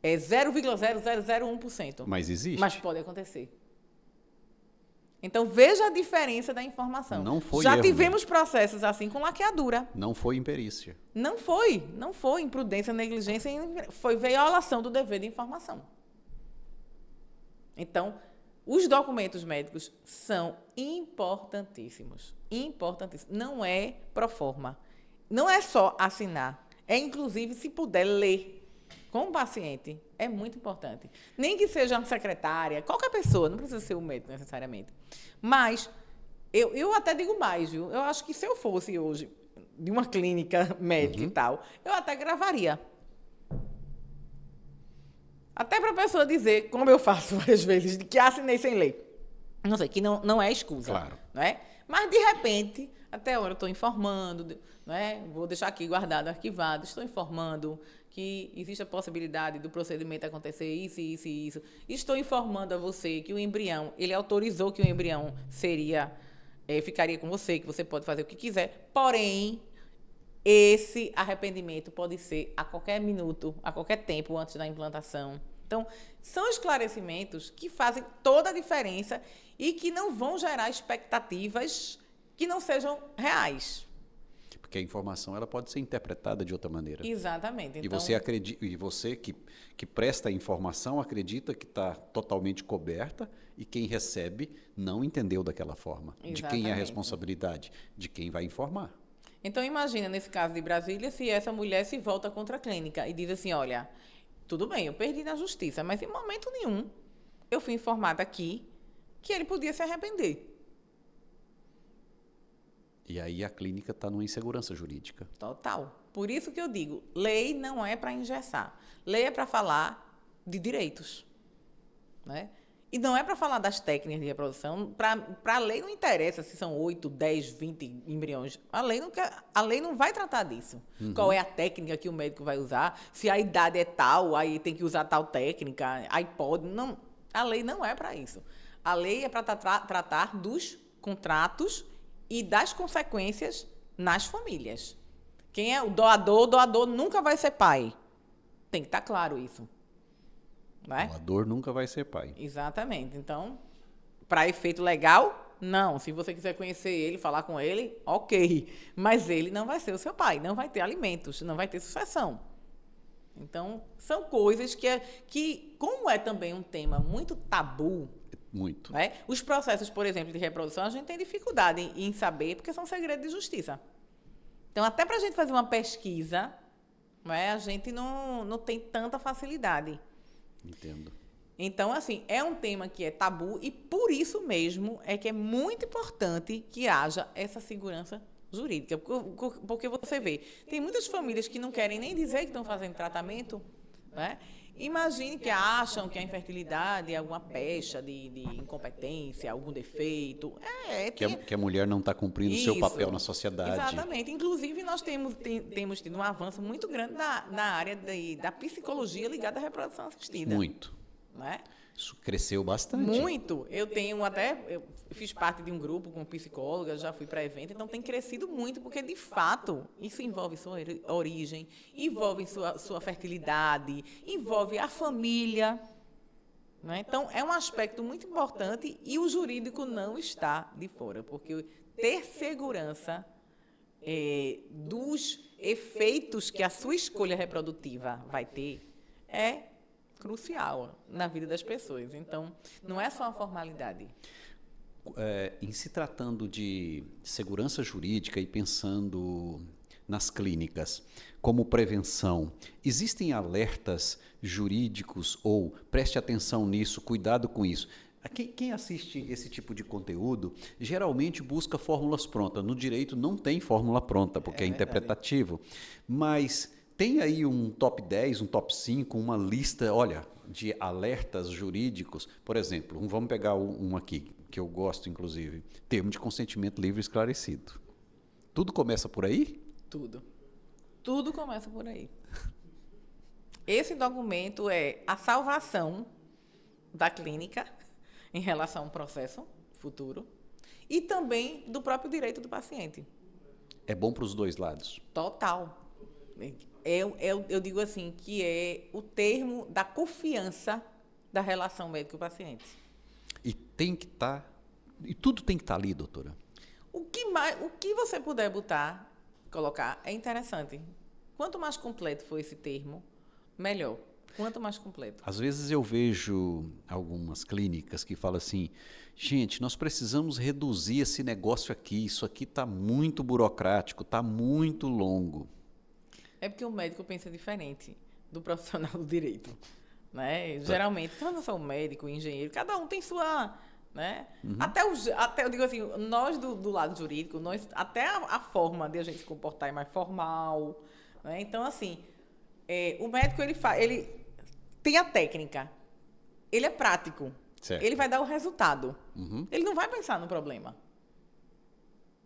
É 0,0001%. Mas existe. Mas pode acontecer. Então, veja a diferença da informação. Não foi Já erro, tivemos processos assim com laqueadura. Não foi imperícia. Não foi imprudência, negligência, foi violação do dever de informação. Então, os documentos médicos são importantíssimos. Importantíssimos. Não é pro forma. Não é só assinar. É, inclusive, se puder ler com o paciente, é muito importante. Nem que seja uma secretária, qualquer pessoa, não precisa ser o médico necessariamente. Mas, eu até digo mais, viu? Eu acho que se eu fosse hoje de uma clínica médica e tal, eu até gravaria. Até para a pessoa dizer, como eu faço várias vezes, que assinei sem ler. Não sei, que não é escusa. Claro. Não é? Mas, de repente, até agora eu estou informando, não é? Vou deixar aqui guardado, arquivado, estou informando que existe a possibilidade do procedimento acontecer isso, isso e isso. Estou informando a você que o embrião, ele autorizou que o embrião ficaria com você, que você pode fazer o que quiser, porém, esse arrependimento pode ser a qualquer minuto, a qualquer tempo antes da implantação. Então, são esclarecimentos que fazem toda a diferença e que não vão gerar expectativas que não sejam reais. Porque a informação ela pode ser interpretada de outra maneira. Exatamente. Então, E você que presta a informação acredita que está totalmente coberta e quem recebe não entendeu daquela forma. Exatamente. De quem é a responsabilidade? De quem vai informar. Então, imagina, nesse caso de Brasília, se essa mulher se volta contra a clínica e diz assim, olha, tudo bem, eu perdi na justiça, mas em momento nenhum eu fui informada aqui que ele podia se arrepender. E aí a clínica está numa insegurança jurídica. Total. Por isso que eu digo, lei não é para engessar. Lei é para falar de direitos. Né? E não é para falar das técnicas de reprodução. Para a lei não interessa se são 8, 10, 20 embriões. A lei não vai tratar disso. Qual é a técnica que o médico vai usar? Se a idade é tal, aí tem que usar tal técnica. Aí pode. Não, a lei não é para isso. A lei é para tratar dos contratos e das consequências nas famílias. Quem é o doador nunca vai ser pai. Tem que estar claro isso. né? A dor nunca vai ser pai. Exatamente. Então, para efeito legal, não. Se você quiser conhecer ele, falar com ele, ok. Mas ele não vai ser o seu pai, não vai ter alimentos, não vai ter sucessão. Então, são coisas que como é também um tema muito tabu, Muito. né? Os processos, por exemplo, de reprodução, a gente tem dificuldade em saber, porque são segredos de justiça. Então, até para a gente fazer uma pesquisa, né, a gente não tem tanta facilidade. Entendo. Então, assim, é um tema que é tabu e, por isso mesmo, é que é muito importante que haja essa segurança jurídica. Porque você vê, tem muitas famílias que não querem nem dizer que estão fazendo tratamento, né? Imagine que acham que a infertilidade é alguma pecha de incompetência, algum defeito. Que a mulher não está cumprindo o seu papel na sociedade. Exatamente. Inclusive, nós temos tido um avanço muito grande na área da psicologia ligada à reprodução assistida. Muito. Né? Isso cresceu bastante. Muito. Eu fiz parte de um grupo com psicólogas, já fui para evento, então tem crescido muito, porque, de fato, isso envolve sua origem, envolve sua fertilidade, envolve a família. Né? Então, é um aspecto muito importante e o jurídico não está de fora, porque ter segurança dos efeitos que a sua escolha reprodutiva vai ter é crucial na vida das pessoas. Então, não é só uma formalidade. Em se tratando de segurança jurídica e pensando nas clínicas como prevenção, existem alertas jurídicos ou preste atenção nisso, cuidado com isso? Quem assiste esse tipo de conteúdo geralmente busca fórmulas prontas. No direito não tem fórmula pronta, porque é interpretativo. Mas tem aí um top 10, um top 5, uma lista, olha, de alertas jurídicos. Por exemplo, vamos pegar um aqui, que eu gosto, inclusive. Termo de consentimento livre e esclarecido. Tudo começa por aí? Tudo. Tudo começa por aí. Esse documento é a salvação da clínica em relação a um processo futuro e também do próprio direito do paciente. É bom para os dois lados? Total. Eu digo assim, que é o termo da confiança da relação médico-paciente. E tem que estar... E tudo tem que estar ali, doutora? O que você puder colocar, é interessante. Quanto mais completo for esse termo, melhor. Quanto mais completo. Às vezes eu vejo algumas clínicas que falam assim, gente, nós precisamos reduzir esse negócio aqui, isso aqui está muito burocrático, está muito longo. É porque o médico pensa diferente do profissional do direito. Né? Geralmente, quando eu sou médico, engenheiro, cada um tem sua... Né? Uhum. Até eu digo assim, nós do lado jurídico, até a forma de a gente se comportar é mais formal. Né? Então, assim, o médico ele tem a técnica, ele é prático, certo. Ele vai dar o resultado. Uhum. Ele não vai pensar no problema.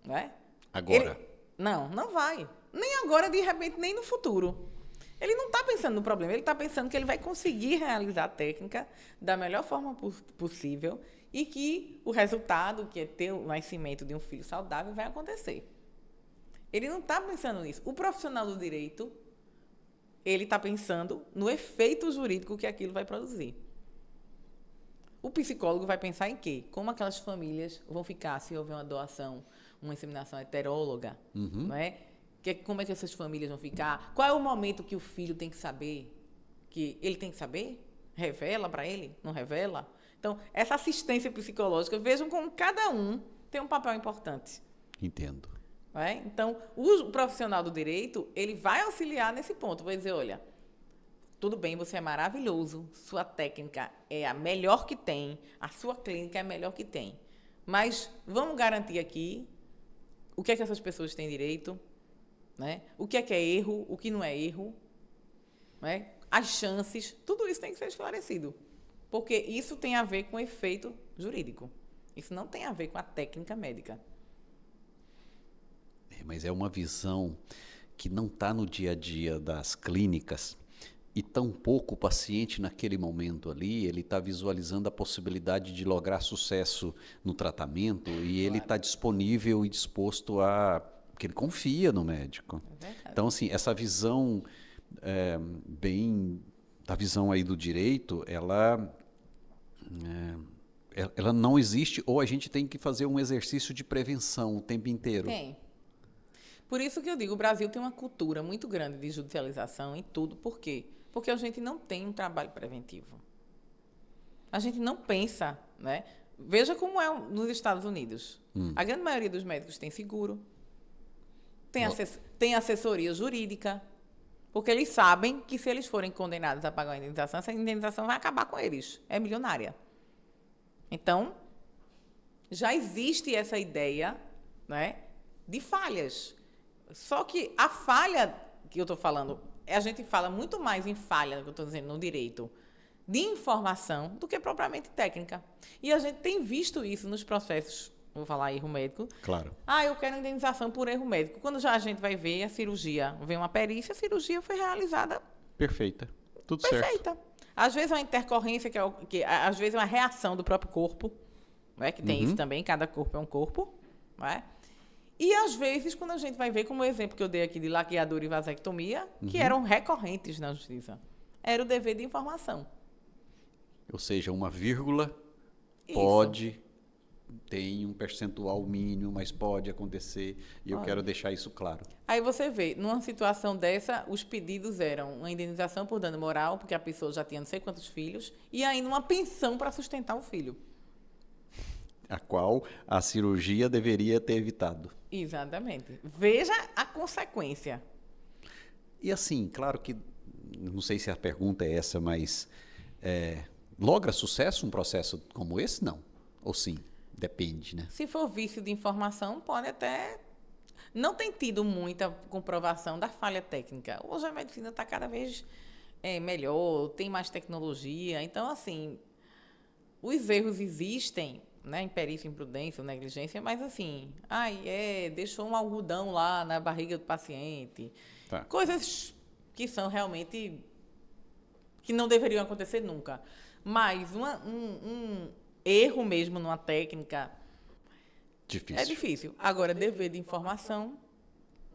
Né? Agora? Não vai. Nem agora, de repente, nem no futuro. Ele não está pensando no problema, ele está pensando que ele vai conseguir realizar a técnica da melhor forma possível e que o resultado, que é ter o nascimento de um filho saudável, vai acontecer. Ele não está pensando nisso. O profissional do direito, ele está pensando no efeito jurídico que aquilo vai produzir. O psicólogo vai pensar em quê? Como aquelas famílias vão ficar se houver uma doação, uma inseminação heteróloga, não é? Como é que essas famílias vão ficar? Qual é o momento que o filho tem que saber? Que ele tem que saber? Revela para ele? Não revela? Então, essa assistência psicológica, vejam como cada um tem um papel importante. Entendo. É? Então, o profissional do direito, ele vai auxiliar nesse ponto. Vai dizer, olha, tudo bem, você é maravilhoso, sua técnica é a melhor que tem, a sua clínica é a melhor que tem. Mas vamos garantir aqui o que é que essas pessoas têm direito, né? O que é erro, o que não é erro, né? As chances, tudo isso tem que ser esclarecido. Porque isso tem a ver com o efeito jurídico. Isso não tem a ver com a técnica médica. Mas é uma visão que não está no dia a dia das clínicas e tampouco o paciente naquele momento ali, ele está visualizando a possibilidade de lograr sucesso no tratamento e ele está disponível e disposto a... porque ele confia no médico. Então, assim, essa visão bem da visão aí do direito, ela não existe, ou a gente tem que fazer um exercício de prevenção o tempo inteiro? Tem. Por isso que eu digo, o Brasil tem uma cultura muito grande de judicialização em tudo. Por quê? Porque a gente não tem um trabalho preventivo. A gente não pensa, né? Veja como é nos Estados Unidos. A grande maioria dos médicos tem seguro, tem assessoria jurídica, porque eles sabem que se eles forem condenados a pagar uma indenização, essa indenização vai acabar com eles. É milionária. Então, já existe essa ideia, né, de falhas. Só que a falha que eu estou falando, a gente fala muito mais em falha, que eu estou dizendo, no direito, de informação do que propriamente técnica. E a gente tem visto isso nos processos, vou falar erro médico. Claro. Eu quero indenização por erro médico. Quando já a gente vai ver a cirurgia, vem uma perícia, a cirurgia foi realizada Perfeita. Tudo certo. perfeita. Às vezes é uma intercorrência, às vezes é uma reação do próprio corpo, né? Que tem isso também, cada corpo é um corpo. Né? E às vezes, quando a gente vai ver, como o exemplo que eu dei aqui de laqueadura e vasectomia, que eram recorrentes na justiça, era o dever de informação. Ou seja, uma vírgula Isso. tem um percentual mínimo, mas pode acontecer, e eu quero deixar isso claro. Aí você vê, numa situação dessa, os pedidos eram uma indenização por dano moral, porque a pessoa já tinha não sei quantos filhos, e ainda uma pensão para sustentar o filho. A qual a cirurgia deveria ter evitado. Exatamente. Veja a consequência. E assim, claro que, não sei se a pergunta é essa, mas logra sucesso um processo como esse? Não. Ou sim? Depende, né? Se for vício de informação, pode até... Não tem tido muita comprovação da falha técnica. Hoje a medicina está cada vez melhor, tem mais tecnologia. Então, assim, os erros existem, né, em perícia, imprudência ou negligência, mas assim, deixou um algodão lá na barriga do paciente. Tá. Coisas que são realmente... que não deveriam acontecer nunca. Mas um erro mesmo numa técnica... Difícil. É difícil. Agora, dever de informação,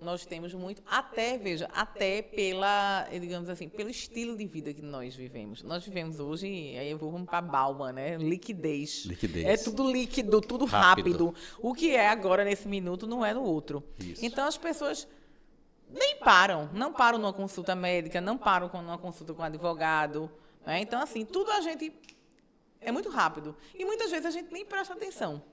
nós temos muito, até pela, digamos assim, pelo estilo de vida que nós vivemos. Nós vivemos hoje, aí vamos para a Bauman, né? Liquidez. É tudo líquido, tudo rápido. O que é agora nesse minuto não é no outro. Isso. Então, as pessoas não param numa consulta médica, não param numa consulta com um advogado. Né? Então, assim, tudo a gente é muito rápido. E muitas vezes a gente nem presta atenção.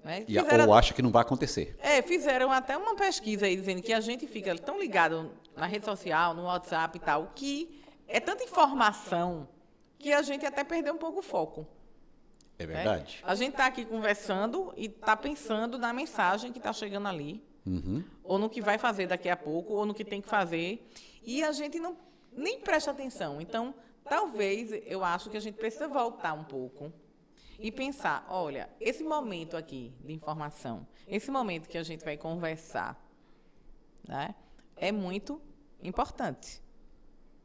Né? Ou acha que não vai acontecer. Fizeram até uma pesquisa aí dizendo que a gente fica tão ligado na rede social, no WhatsApp e tal, que é tanta informação que a gente até perdeu um pouco o foco. É verdade. A gente está aqui conversando e está pensando na mensagem que está chegando ali, ou no que vai fazer daqui a pouco, ou no que tem que fazer, e a gente nem presta atenção. Então, talvez, eu acho que a gente precisa voltar um pouco e pensar, olha, esse momento aqui de informação, esse momento que a gente vai conversar, né, é muito importante.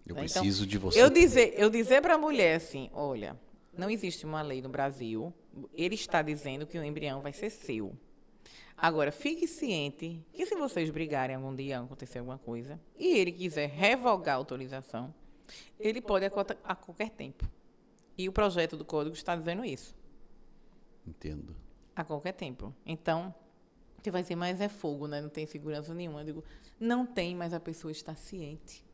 Eu preciso de você. Eu dizer para a mulher assim, olha, não existe uma lei no Brasil, ele está dizendo que o embrião vai ser seu. Agora, fique ciente que se vocês brigarem algum dia, acontecer alguma coisa, e ele quiser revogar a autorização, ele pode a qualquer tempo. E o projeto do Código está dizendo isso. Entendo. A qualquer tempo. Então, você vai dizer, mas é fogo, né? Não tem segurança nenhuma. Eu digo, não tem, mas a pessoa está ciente.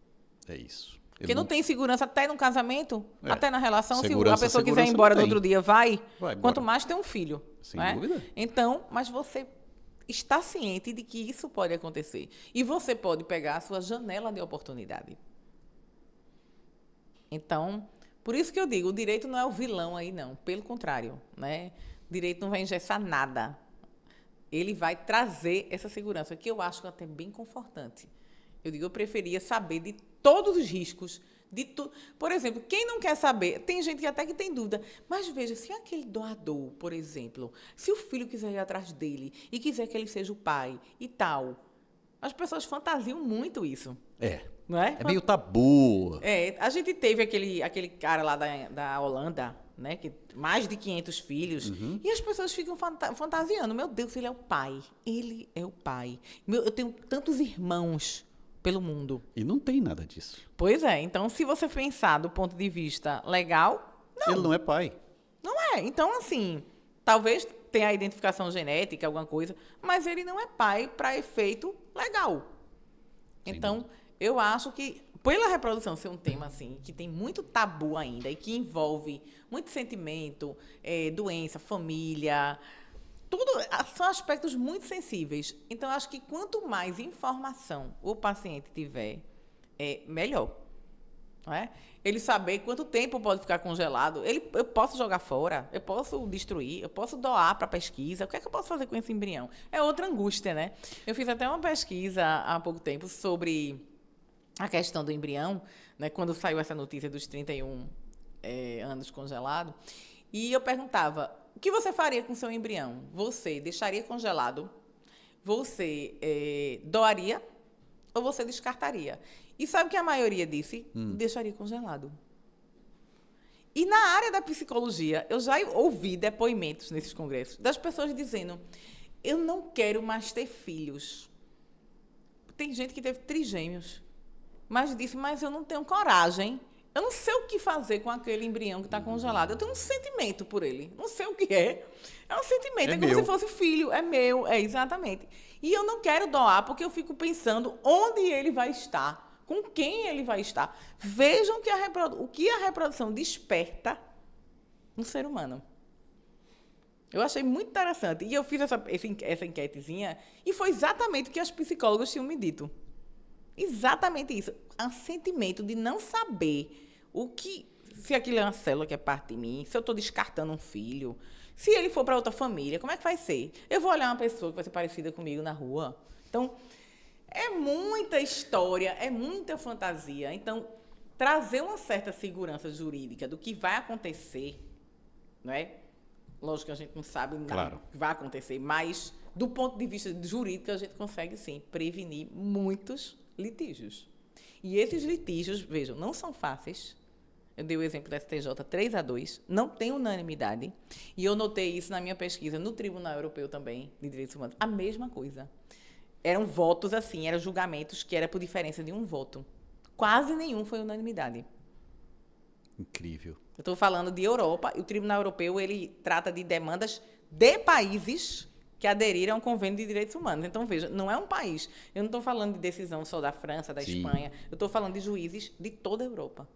É isso. Porque não tem segurança até no casamento, até na relação. Segurança, se a pessoa quiser ir embora no outro dia, vai embora. Quanto mais ter um filho. Sem dúvida. Então, mas você está ciente de que isso pode acontecer. E você pode pegar a sua janela de oportunidade. Então, por isso que eu digo, o direito não é o vilão aí, não. Pelo contrário, né? O direito não vai engessar nada. Ele vai trazer essa segurança, que eu acho até bem confortante. Eu digo, eu preferia saber de todos os riscos, de tudo. Por exemplo, quem não quer saber, tem gente que até que tem dúvida, mas veja, se aquele doador, por exemplo, se o filho quiser ir atrás dele e quiser que ele seja o pai e tal, as pessoas fantasiam muito isso. Não é? É meio tabu. A gente teve aquele cara lá da Holanda, né, que mais de 500 filhos, e as pessoas ficam fantasiando. Meu Deus, ele é o pai. Ele é o pai. Eu tenho tantos irmãos. pelo mundo. E não tem nada disso. Pois é, então se você pensar do ponto de vista legal, Ele não é pai. não é. Então, assim, talvez tenha a identificação genética, alguma coisa, mas ele não é pai para efeito legal. Então, eu acho que, pela reprodução ser um tema assim, que tem muito tabu ainda e que envolve muito sentimento, doença, família, tudo são aspectos muito sensíveis. Então, eu acho que quanto mais informação o paciente tiver, melhor. Não é? Ele saber quanto tempo pode ficar congelado. Eu posso jogar fora, eu posso destruir, eu posso doar para pesquisa. O que é que eu posso fazer com esse embrião? É outra angústia, né? Eu fiz até uma pesquisa há pouco tempo sobre a questão do embrião, né? Quando saiu essa notícia dos 31 anos congelado. E eu perguntava, o que você faria com seu embrião? Você deixaria congelado? Você doaria? Ou você descartaria? E sabe o que a maioria disse? Deixaria congelado. E na área da psicologia, eu já ouvi depoimentos nesses congressos das pessoas dizendo, eu não quero mais ter filhos. Tem gente que teve trigêmeos, mas disse, mas eu não tenho coragem. Eu não sei o que fazer com aquele embrião que está congelado. Eu tenho um sentimento por ele. Não sei o que é. É um sentimento. É como se fosse filho. É meu. É exatamente. E eu não quero doar porque eu fico pensando onde ele vai estar. Com quem ele vai estar. Vejam o que a reprodução desperta no ser humano. Eu achei muito interessante. E eu fiz essa enquetezinha e foi exatamente o que as psicólogas tinham me dito. Exatamente isso. Um sentimento de não saber se aquilo é uma célula que é parte de mim, se eu estou descartando um filho, se ele for para outra família, como é que vai ser? Eu vou olhar uma pessoa que vai ser parecida comigo na rua. Então, é muita história, é muita fantasia. Então, trazer uma certa segurança jurídica do que vai acontecer, não é? Lógico que a gente não sabe nada que vai acontecer, mas do ponto de vista jurídico, a gente consegue, sim, prevenir muitos litígios. E esses litígios, vejam, não são fáceis. Eu dei o exemplo da STJ 3-2, não tem unanimidade. E eu notei isso na minha pesquisa no Tribunal Europeu também, de Direitos Humanos. A mesma coisa. Eram votos assim, eram julgamentos que era por diferença de um voto. Quase nenhum foi unanimidade. Incrível. Eu estou falando de Europa, e o Tribunal Europeu ele trata de demandas de países que aderiram ao Convênio de Direitos Humanos. Então, veja, não é um país. Eu não estou falando de decisão só da França, da Espanha. Eu estou falando de juízes de toda a Europa.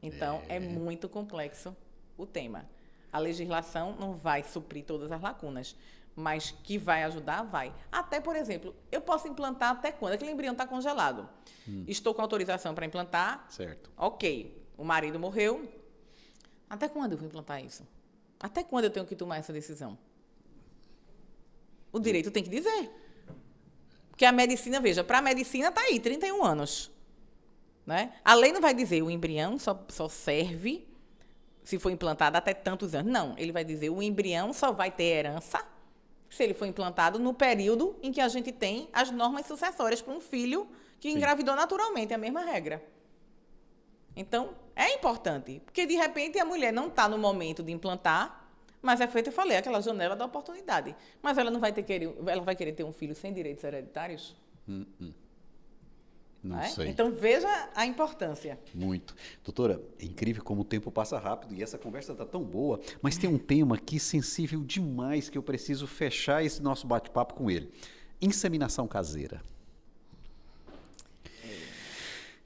Então, é muito complexo o tema. A legislação não vai suprir todas as lacunas, mas que vai ajudar, vai. Até, por exemplo, eu posso implantar até quando? Aquele embrião está congelado. Estou com autorização para implantar. Certo. Ok. O marido morreu. Até quando eu vou implantar isso? Até quando eu tenho que tomar essa decisão? O direito tem que dizer. Porque a medicina, veja, para a medicina está aí, 31 anos. Né? A lei não vai dizer o embrião só serve se for implantado até tantos anos. Não, ele vai dizer o embrião só vai ter herança se ele for implantado no período em que a gente tem as normas sucessórias para um filho que engravidou naturalmente, é a mesma regra. Então, é importante, porque de repente a mulher não está no momento de implantar, mas é feito, eu falei, aquela janela da oportunidade. Mas ela não vai ela vai querer ter um filho sem direitos hereditários? Não sei. Então, veja a importância. Muito. Doutora, é incrível como o tempo passa rápido e essa conversa está tão boa, mas tem um tema aqui sensível demais que eu preciso fechar esse nosso bate-papo com ele. Inseminação caseira.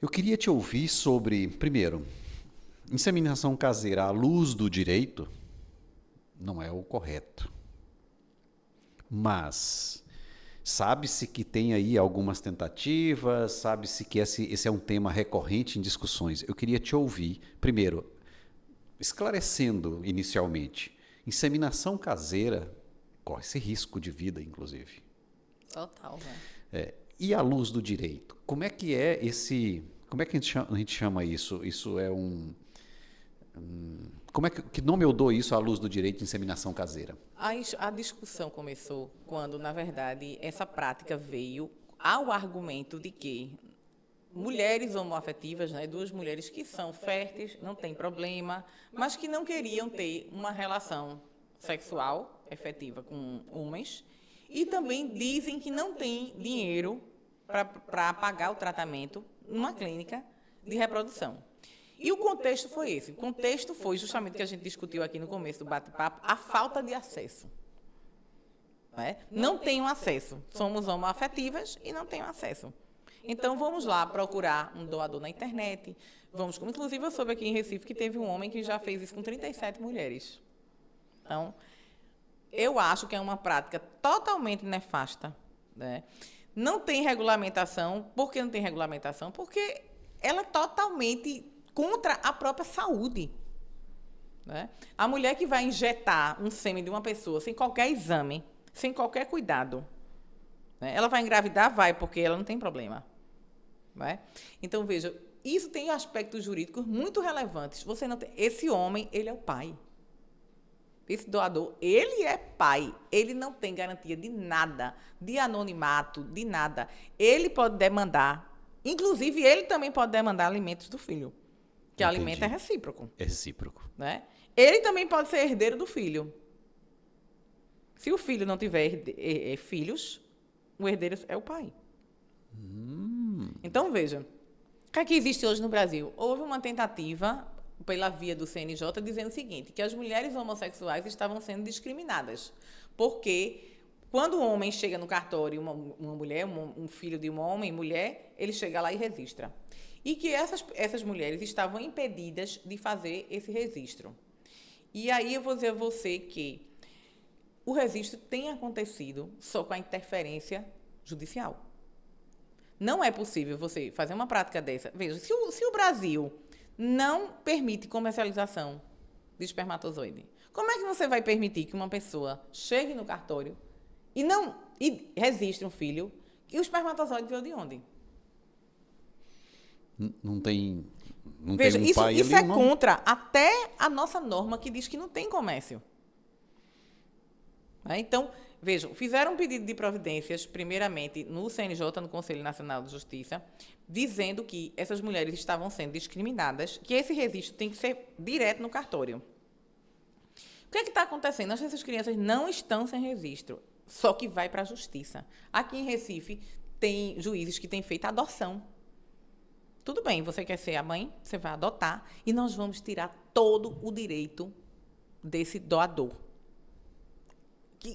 Eu queria te ouvir sobre, primeiro, inseminação caseira à luz do direito não é o correto. Mas sabe-se que tem aí algumas tentativas, sabe-se que esse é um tema recorrente em discussões. Eu queria te ouvir, primeiro, esclarecendo inicialmente, inseminação caseira corre esse risco de vida, inclusive. Total, né? E à luz do direito, como é que é esse... Como é que a gente chama isso? Isso é como é que nome eu dou isso à luz do direito de inseminação caseira? A discussão começou quando, na verdade, essa prática veio ao argumento de que mulheres homoafetivas, né, duas mulheres que são férteis, não tem problema, mas que não queriam ter uma relação sexual efetiva com homens, e também dizem que não tem dinheiro para pagar o tratamento numa clínica de reprodução. E o contexto foi esse. O contexto foi justamente o que a gente discutiu aqui no começo do bate-papo, a falta de acesso. Não tenho acesso. Somos homoafetivas e não tenho acesso. Então, vamos lá procurar um doador na internet. Inclusive, eu soube aqui em Recife que teve um homem que já fez isso com 37 mulheres. Então, eu acho que é uma prática totalmente nefasta. Né? Não tem regulamentação. Por que não tem regulamentação? Porque ela é totalmente contra a própria saúde. Né? A mulher que vai injetar um sêmen de uma pessoa sem qualquer exame, sem qualquer cuidado, né? Ela vai engravidar? Vai, porque ela não tem problema. Né? Então, veja, isso tem aspectos jurídicos muito relevantes. Você não tem... Esse homem, ele é o pai. Esse doador, ele é pai. Ele não tem garantia de nada, de anonimato, de nada. Ele pode demandar, inclusive ele também pode demandar alimentos do filho, que o alimento é recíproco. É recíproco. Né? Ele também pode ser herdeiro do filho. Se o filho não tiver filhos, o herdeiro é o pai. Então, veja, o que é que existe hoje no Brasil? Houve uma tentativa pela via do CNJ dizendo o seguinte, que as mulheres homossexuais estavam sendo discriminadas, porque quando o homem chega no cartório, uma mulher, um filho de um homem, mulher, ele chega lá e registra. E que essas mulheres estavam impedidas de fazer esse registro. E aí eu vou dizer a você que o registro tem acontecido só com a interferência judicial. Não é possível você fazer uma prática dessa. Veja, se o Brasil não permite comercialização de espermatozoide, como é que você vai permitir que uma pessoa chegue no cartório e registre um filho e o espermatozoide veio de onde? Não tem Veja, um pai isso ali, é contra até a nossa norma que diz que não tem comércio. Então, vejam, fizeram um pedido de providências, primeiramente, no CNJ, no Conselho Nacional de Justiça, dizendo que essas mulheres estavam sendo discriminadas, que esse registro tem que ser direto no cartório. O que é que está acontecendo? Essas crianças não estão sem registro, só que vai para a Justiça. Aqui em Recife, tem juízes que têm feito adoção. Tudo bem, você quer ser a mãe, você vai adotar, e nós vamos tirar todo o direito desse doador.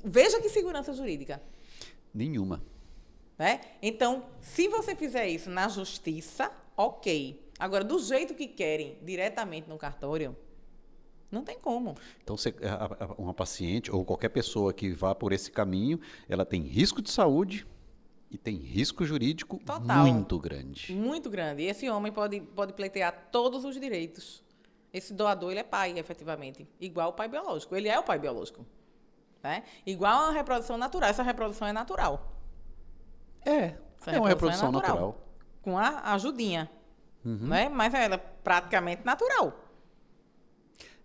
Veja que segurança jurídica. Nenhuma. Né? Então, se você fizer isso na justiça, ok. Agora, do jeito que querem, diretamente no cartório, não tem como. Então, uma paciente ou qualquer pessoa que vá por esse caminho, ela tem risco de saúde e tem risco jurídico total, muito grande. Muito grande. E esse homem pode pleitear todos os direitos. Esse doador, ele é pai, efetivamente. Igual o pai biológico. Ele é o pai biológico. Né? Igual a reprodução natural. Essa reprodução é natural. É uma reprodução natural. Com a ajudinha. Né? Mas ela é praticamente natural.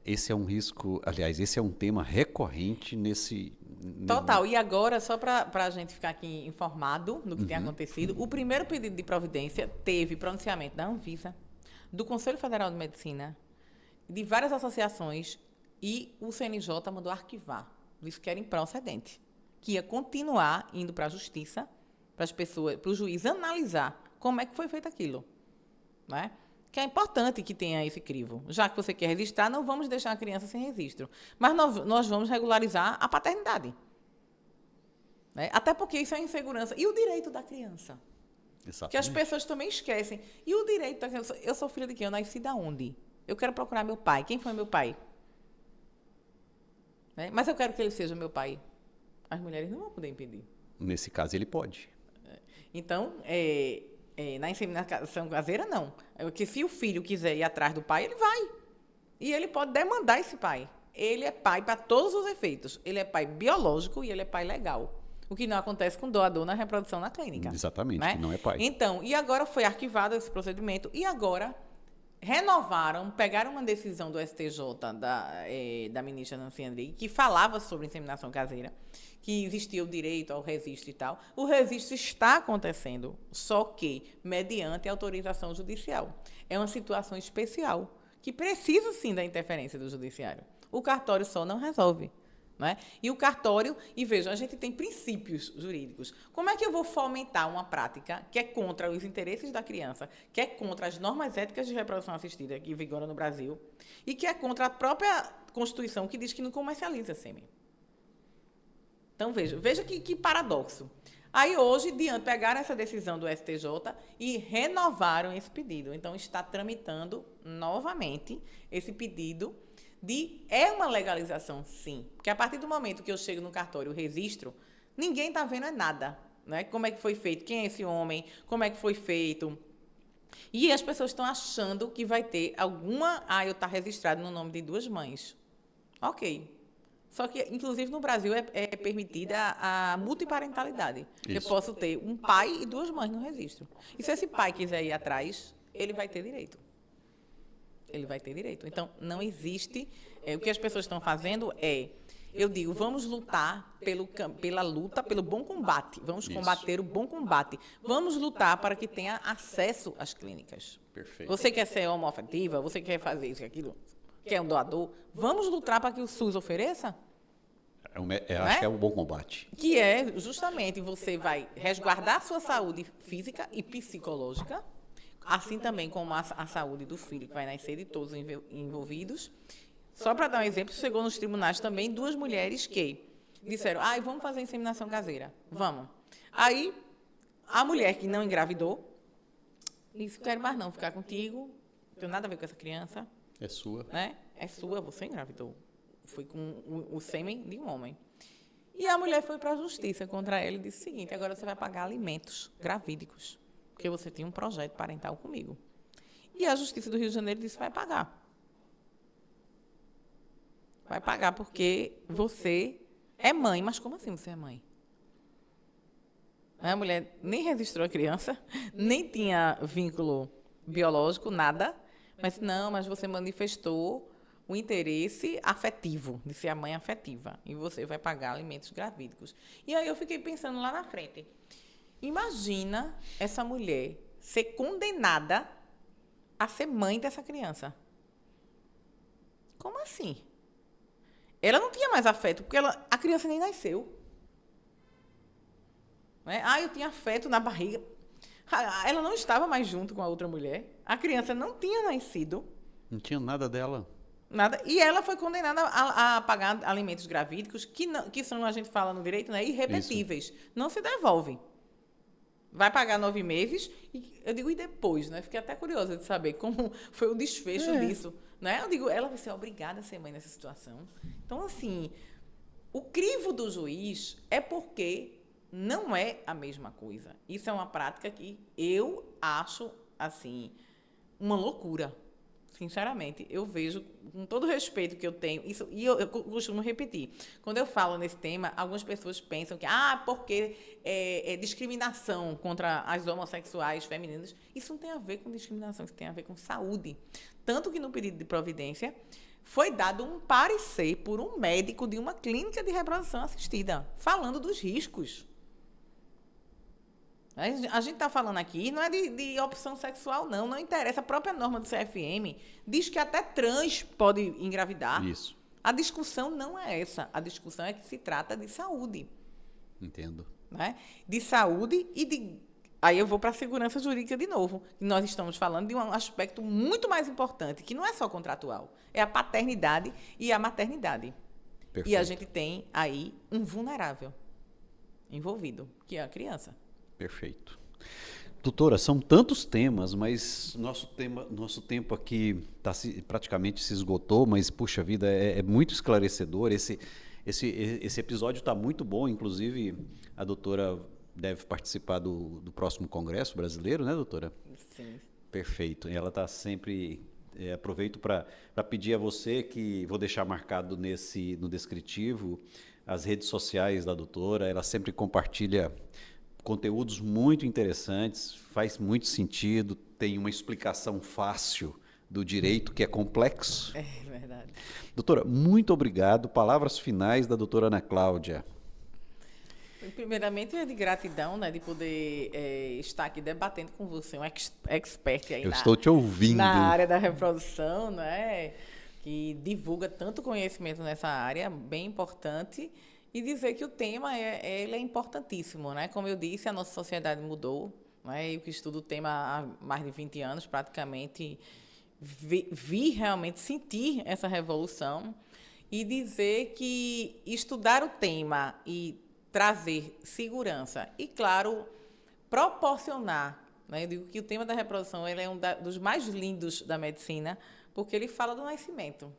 Esse é um risco, aliás, esse é um tema recorrente nesse... Total. E agora, só para a gente ficar aqui informado do que tem acontecido, o primeiro pedido de providência teve pronunciamento da Anvisa, do Conselho Federal de Medicina, de várias associações, e o CNJ mandou arquivar. Disse que era improcedente, que ia continuar indo para a Justiça, para as pessoas, para o juiz analisar como é que foi feito aquilo. Né? Que é importante que tenha esse crivo. Já que você quer registrar, não vamos deixar a criança sem registro. Mas nós vamos regularizar a paternidade. Né? Até porque isso é insegurança. E o direito da criança? Exatamente. Que as pessoas também esquecem. E o direito da criança? Eu sou filha de quem? Eu nasci da onde? Eu quero procurar meu pai. Quem foi meu pai? Né? Mas eu quero que ele seja meu pai. As mulheres não vão poder impedir. Nesse caso, ele pode. Então, na inseminação caseira, não. Porque se o filho quiser ir atrás do pai, ele vai. E ele pode demandar esse pai. Ele é pai para todos os efeitos. Ele é pai biológico e ele é pai legal. O que não acontece com doador na reprodução na clínica. Exatamente, né? Que não é pai. Então, e agora foi arquivado esse procedimento e agora renovaram, pegaram uma decisão do STJ, da ministra Nancy Andrighi, que falava sobre inseminação caseira, que existia o direito ao registro e tal. O registro está acontecendo, só que mediante autorização judicial. É uma situação especial, que precisa, sim, da interferência do judiciário. O cartório só não resolve. Né? E o cartório, e vejam, a gente tem princípios jurídicos. Como é que eu vou fomentar uma prática que é contra os interesses da criança, que é contra as normas éticas de reprodução assistida que vigoram no Brasil e que é contra a própria Constituição que diz que não comercializa sêmen? Então, veja que paradoxo. Aí, hoje, pegaram essa decisão do STJ e renovaram esse pedido. Então, está tramitando novamente esse pedido é uma legalização, sim. Porque a partir do momento que eu chego no cartório e registro, ninguém está vendo nada. Né? Como é que foi feito? Quem é esse homem? Como é que foi feito? E as pessoas estão achando que vai ter alguma... eu estou registrado no nome de 2 mães. Ok. Só que, inclusive, no Brasil é permitida a multiparentalidade. Isso. Eu posso ter um pai e 2 mães no registro. E se esse pai quiser ir atrás, ele vai ter direito. Ele vai ter direito. Então, não existe... o que as pessoas estão fazendo eu digo, vamos lutar pela luta, pelo bom combate. Vamos combater o bom combate. Vamos lutar para que tenha acesso às clínicas. Perfeito. Você quer ser homoafetiva? Você quer fazer isso e aquilo? Quer um doador? Vamos lutar para que o SUS ofereça? Acho que é um bom combate. Que é, justamente, você vai resguardar a sua saúde física e psicológica, assim também como a saúde do filho que vai nascer, de todos os envolvidos. Só para dar um exemplo, chegou nos tribunais também 2 mulheres que disseram, vamos fazer inseminação caseira. Vamos. Aí, a mulher que não engravidou, disse, quero mais não ficar contigo, não tenho nada a ver com essa criança. É sua. Né? É sua, você engravidou. Foi com o sêmen de um homem. E a mulher foi para a justiça contra ela e disse o seguinte, agora você vai pagar alimentos gravídicos, porque você tem um projeto parental comigo. E a Justiça do Rio de Janeiro disse, vai pagar. Vai pagar porque você é mãe. Mas como assim você é mãe? A mulher nem registrou a criança, nem tinha vínculo biológico, nada. Mas você manifestou o interesse afetivo, de ser a mãe afetiva. E você vai pagar alimentos gravídicos. E aí eu fiquei pensando lá na frente. Imagina essa mulher ser condenada a ser mãe dessa criança. Como assim? Ela não tinha mais afeto, porque a criança nem nasceu. Né? Eu tinha afeto na barriga. Ela não estava mais junto com a outra mulher. A criança não tinha nascido. Não tinha nada dela. Nada. E ela foi condenada a pagar alimentos gravídicos, que são, a gente fala no direito, né, irrepetíveis. Isso. Não se devolvem. Vai pagar 9 meses. E eu digo, e depois? Né? Fiquei até curiosa de saber como foi o desfecho disso. Né? Eu digo, ela vai ser obrigada a ser mãe nessa situação. Então, assim, o crivo do juiz é porque não é a mesma coisa. Isso é uma prática que eu acho, assim, uma loucura. Sinceramente, eu vejo, com todo o respeito que eu tenho, isso, e eu costumo repetir, quando eu falo nesse tema, algumas pessoas pensam que, porque é discriminação contra as homossexuais femininas. Isso não tem a ver com discriminação, isso tem a ver com saúde. Tanto que no pedido de providência foi dado um parecer por um médico de uma clínica de reprodução assistida, falando dos riscos. A gente está falando aqui, não é de opção sexual, não interessa. A própria norma do CFM diz que até trans pode engravidar. Isso. A discussão não é essa. A discussão é que se trata de saúde. Entendo. Né? De saúde e de... Aí eu vou para a segurança jurídica de novo. Nós estamos falando de um aspecto muito mais importante, que não é só contratual. É a paternidade e a maternidade. Perfeito. E a gente tem aí um vulnerável envolvido, que é a criança. Perfeito. Doutora, são tantos temas, mas nosso tempo aqui praticamente se esgotou, mas, puxa vida, é muito esclarecedor. Esse episódio está muito bom, inclusive a doutora deve participar do próximo Congresso Brasileiro, né, doutora? Sim. Perfeito. E ela está sempre... aproveito para pedir a você, que vou deixar marcado no descritivo, as redes sociais da doutora. Ela sempre compartilha conteúdos muito interessantes, faz muito sentido, tem uma explicação fácil do direito que é complexo. É verdade. Doutora, muito obrigado. Palavras finais da doutora Ana Cláudia. Primeiramente, é de gratidão, né, de poder estar aqui debatendo com você, um expert aí estou te ouvindo. Na área da reprodução, né? que divulga tanto conhecimento nessa área, bem importante, e dizer que o tema ele é importantíssimo, né? Como eu disse, a nossa sociedade mudou, né? Eu que estudo o tema há mais de 20 anos, praticamente, vi realmente sentir essa revolução e dizer que estudar o tema e trazer segurança e, claro, proporcionar, né? Eu digo que o tema da reprodução ele é dos mais lindos da medicina, porque ele fala do nascimento,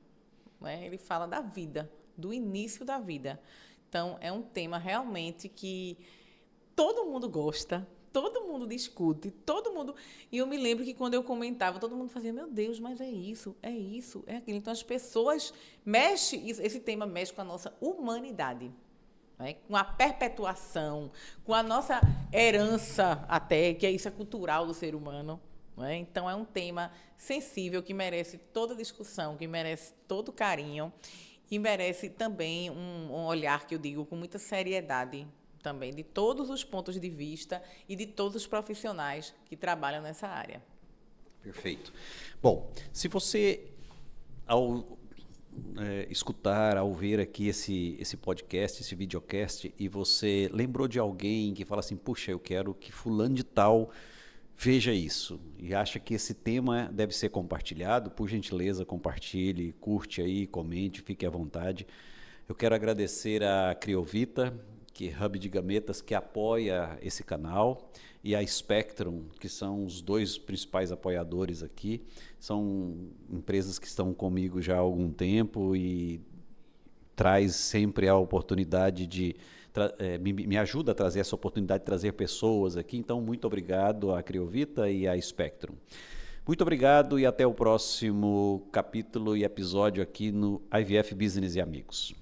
né? Ele fala da vida, do início da vida. Então, é um tema realmente que todo mundo gosta, todo mundo discute, todo mundo... E eu me lembro que quando eu comentava, todo mundo fazia, meu Deus, mas é isso, é aquilo. Então, as pessoas esse tema mexe com a nossa humanidade, né? Com a perpetuação, com a nossa herança até, que é isso, é cultural do ser humano. Né? Então, é um tema sensível que merece toda discussão, que merece todo carinho e merece também um olhar, que eu digo, com muita seriedade também, de todos os pontos de vista e de todos os profissionais que trabalham nessa área. Perfeito. Bom, se você, ao escutar, ao ver aqui esse podcast, esse videocast, e você lembrou de alguém que fala assim, puxa, eu quero que fulano de tal veja isso, e acha que esse tema deve ser compartilhado, por gentileza, compartilhe, curte aí, comente, fique à vontade. Eu quero agradecer a Criovita, que é Hub de Gametas, que apoia esse canal, e a Spectrum, que são os dois principais apoiadores aqui. São empresas que estão comigo já há algum tempo e traz sempre a oportunidade de... me ajuda a trazer essa oportunidade de trazer pessoas aqui. Então, muito obrigado à Criovita e à Spectrum. Muito obrigado e até o próximo capítulo e episódio aqui no IVF Business e Amigos.